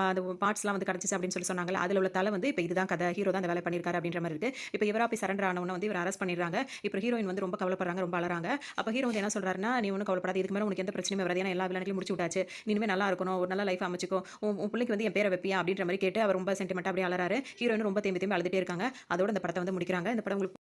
பார்ட்ஸ்லாம் வந்து கிடச்சிச்சு அப்படின்னு சொல்லி சொன்னாங்கல்ல, அதில் உள்ள தலை வந்து இப்போ இதுதான் கதை, ஹீரோ தான் அந்த வேலை பண்ணியிருக்காரு அப்படின்ற மாதிரி இருக்கு. இப்போ இவரா போய் சரண்டர் ஆனவன வந்து இவர் அரெஸ்ட் பண்ணிடுறாங்க. இப்போ ஹீரோயின் வந்து ரொம்ப கவலைப்படுறாங்க, ரொம்ப அழறாங்க. அப்போ ஹீரோ வந்து என்ன சொல்றாருன்னா, நீ ஒன்றும் கவலைப்படாது, இதுக்கு மேலே உனக்கு எந்த பிரச்சனையும் வராது, ஏன்னா எல்லா வில்லனையும் முடிச்சு விட்டாச்சு, இனிமேல் நல்லா இருக்கணும், ஒரு நல்ல லைஃப் அமைச்சிக்கோ, உன் பிள்ளைக்கு வந்து என் பேரை வைப்பியா அப்படின்ற மாதிரி கேட்டு அவர் ரொம்ப சென்டிமெண்ட்டாக அப்படியே அழறாரு. ஹீரோயின் ரொம்ப தேம்பி அழுதுட்டே இருக்காங்க. அதோட இந்த படத்தை வந்து முடிக்கிறாங்க. இந்த படம் உங்களுக்கு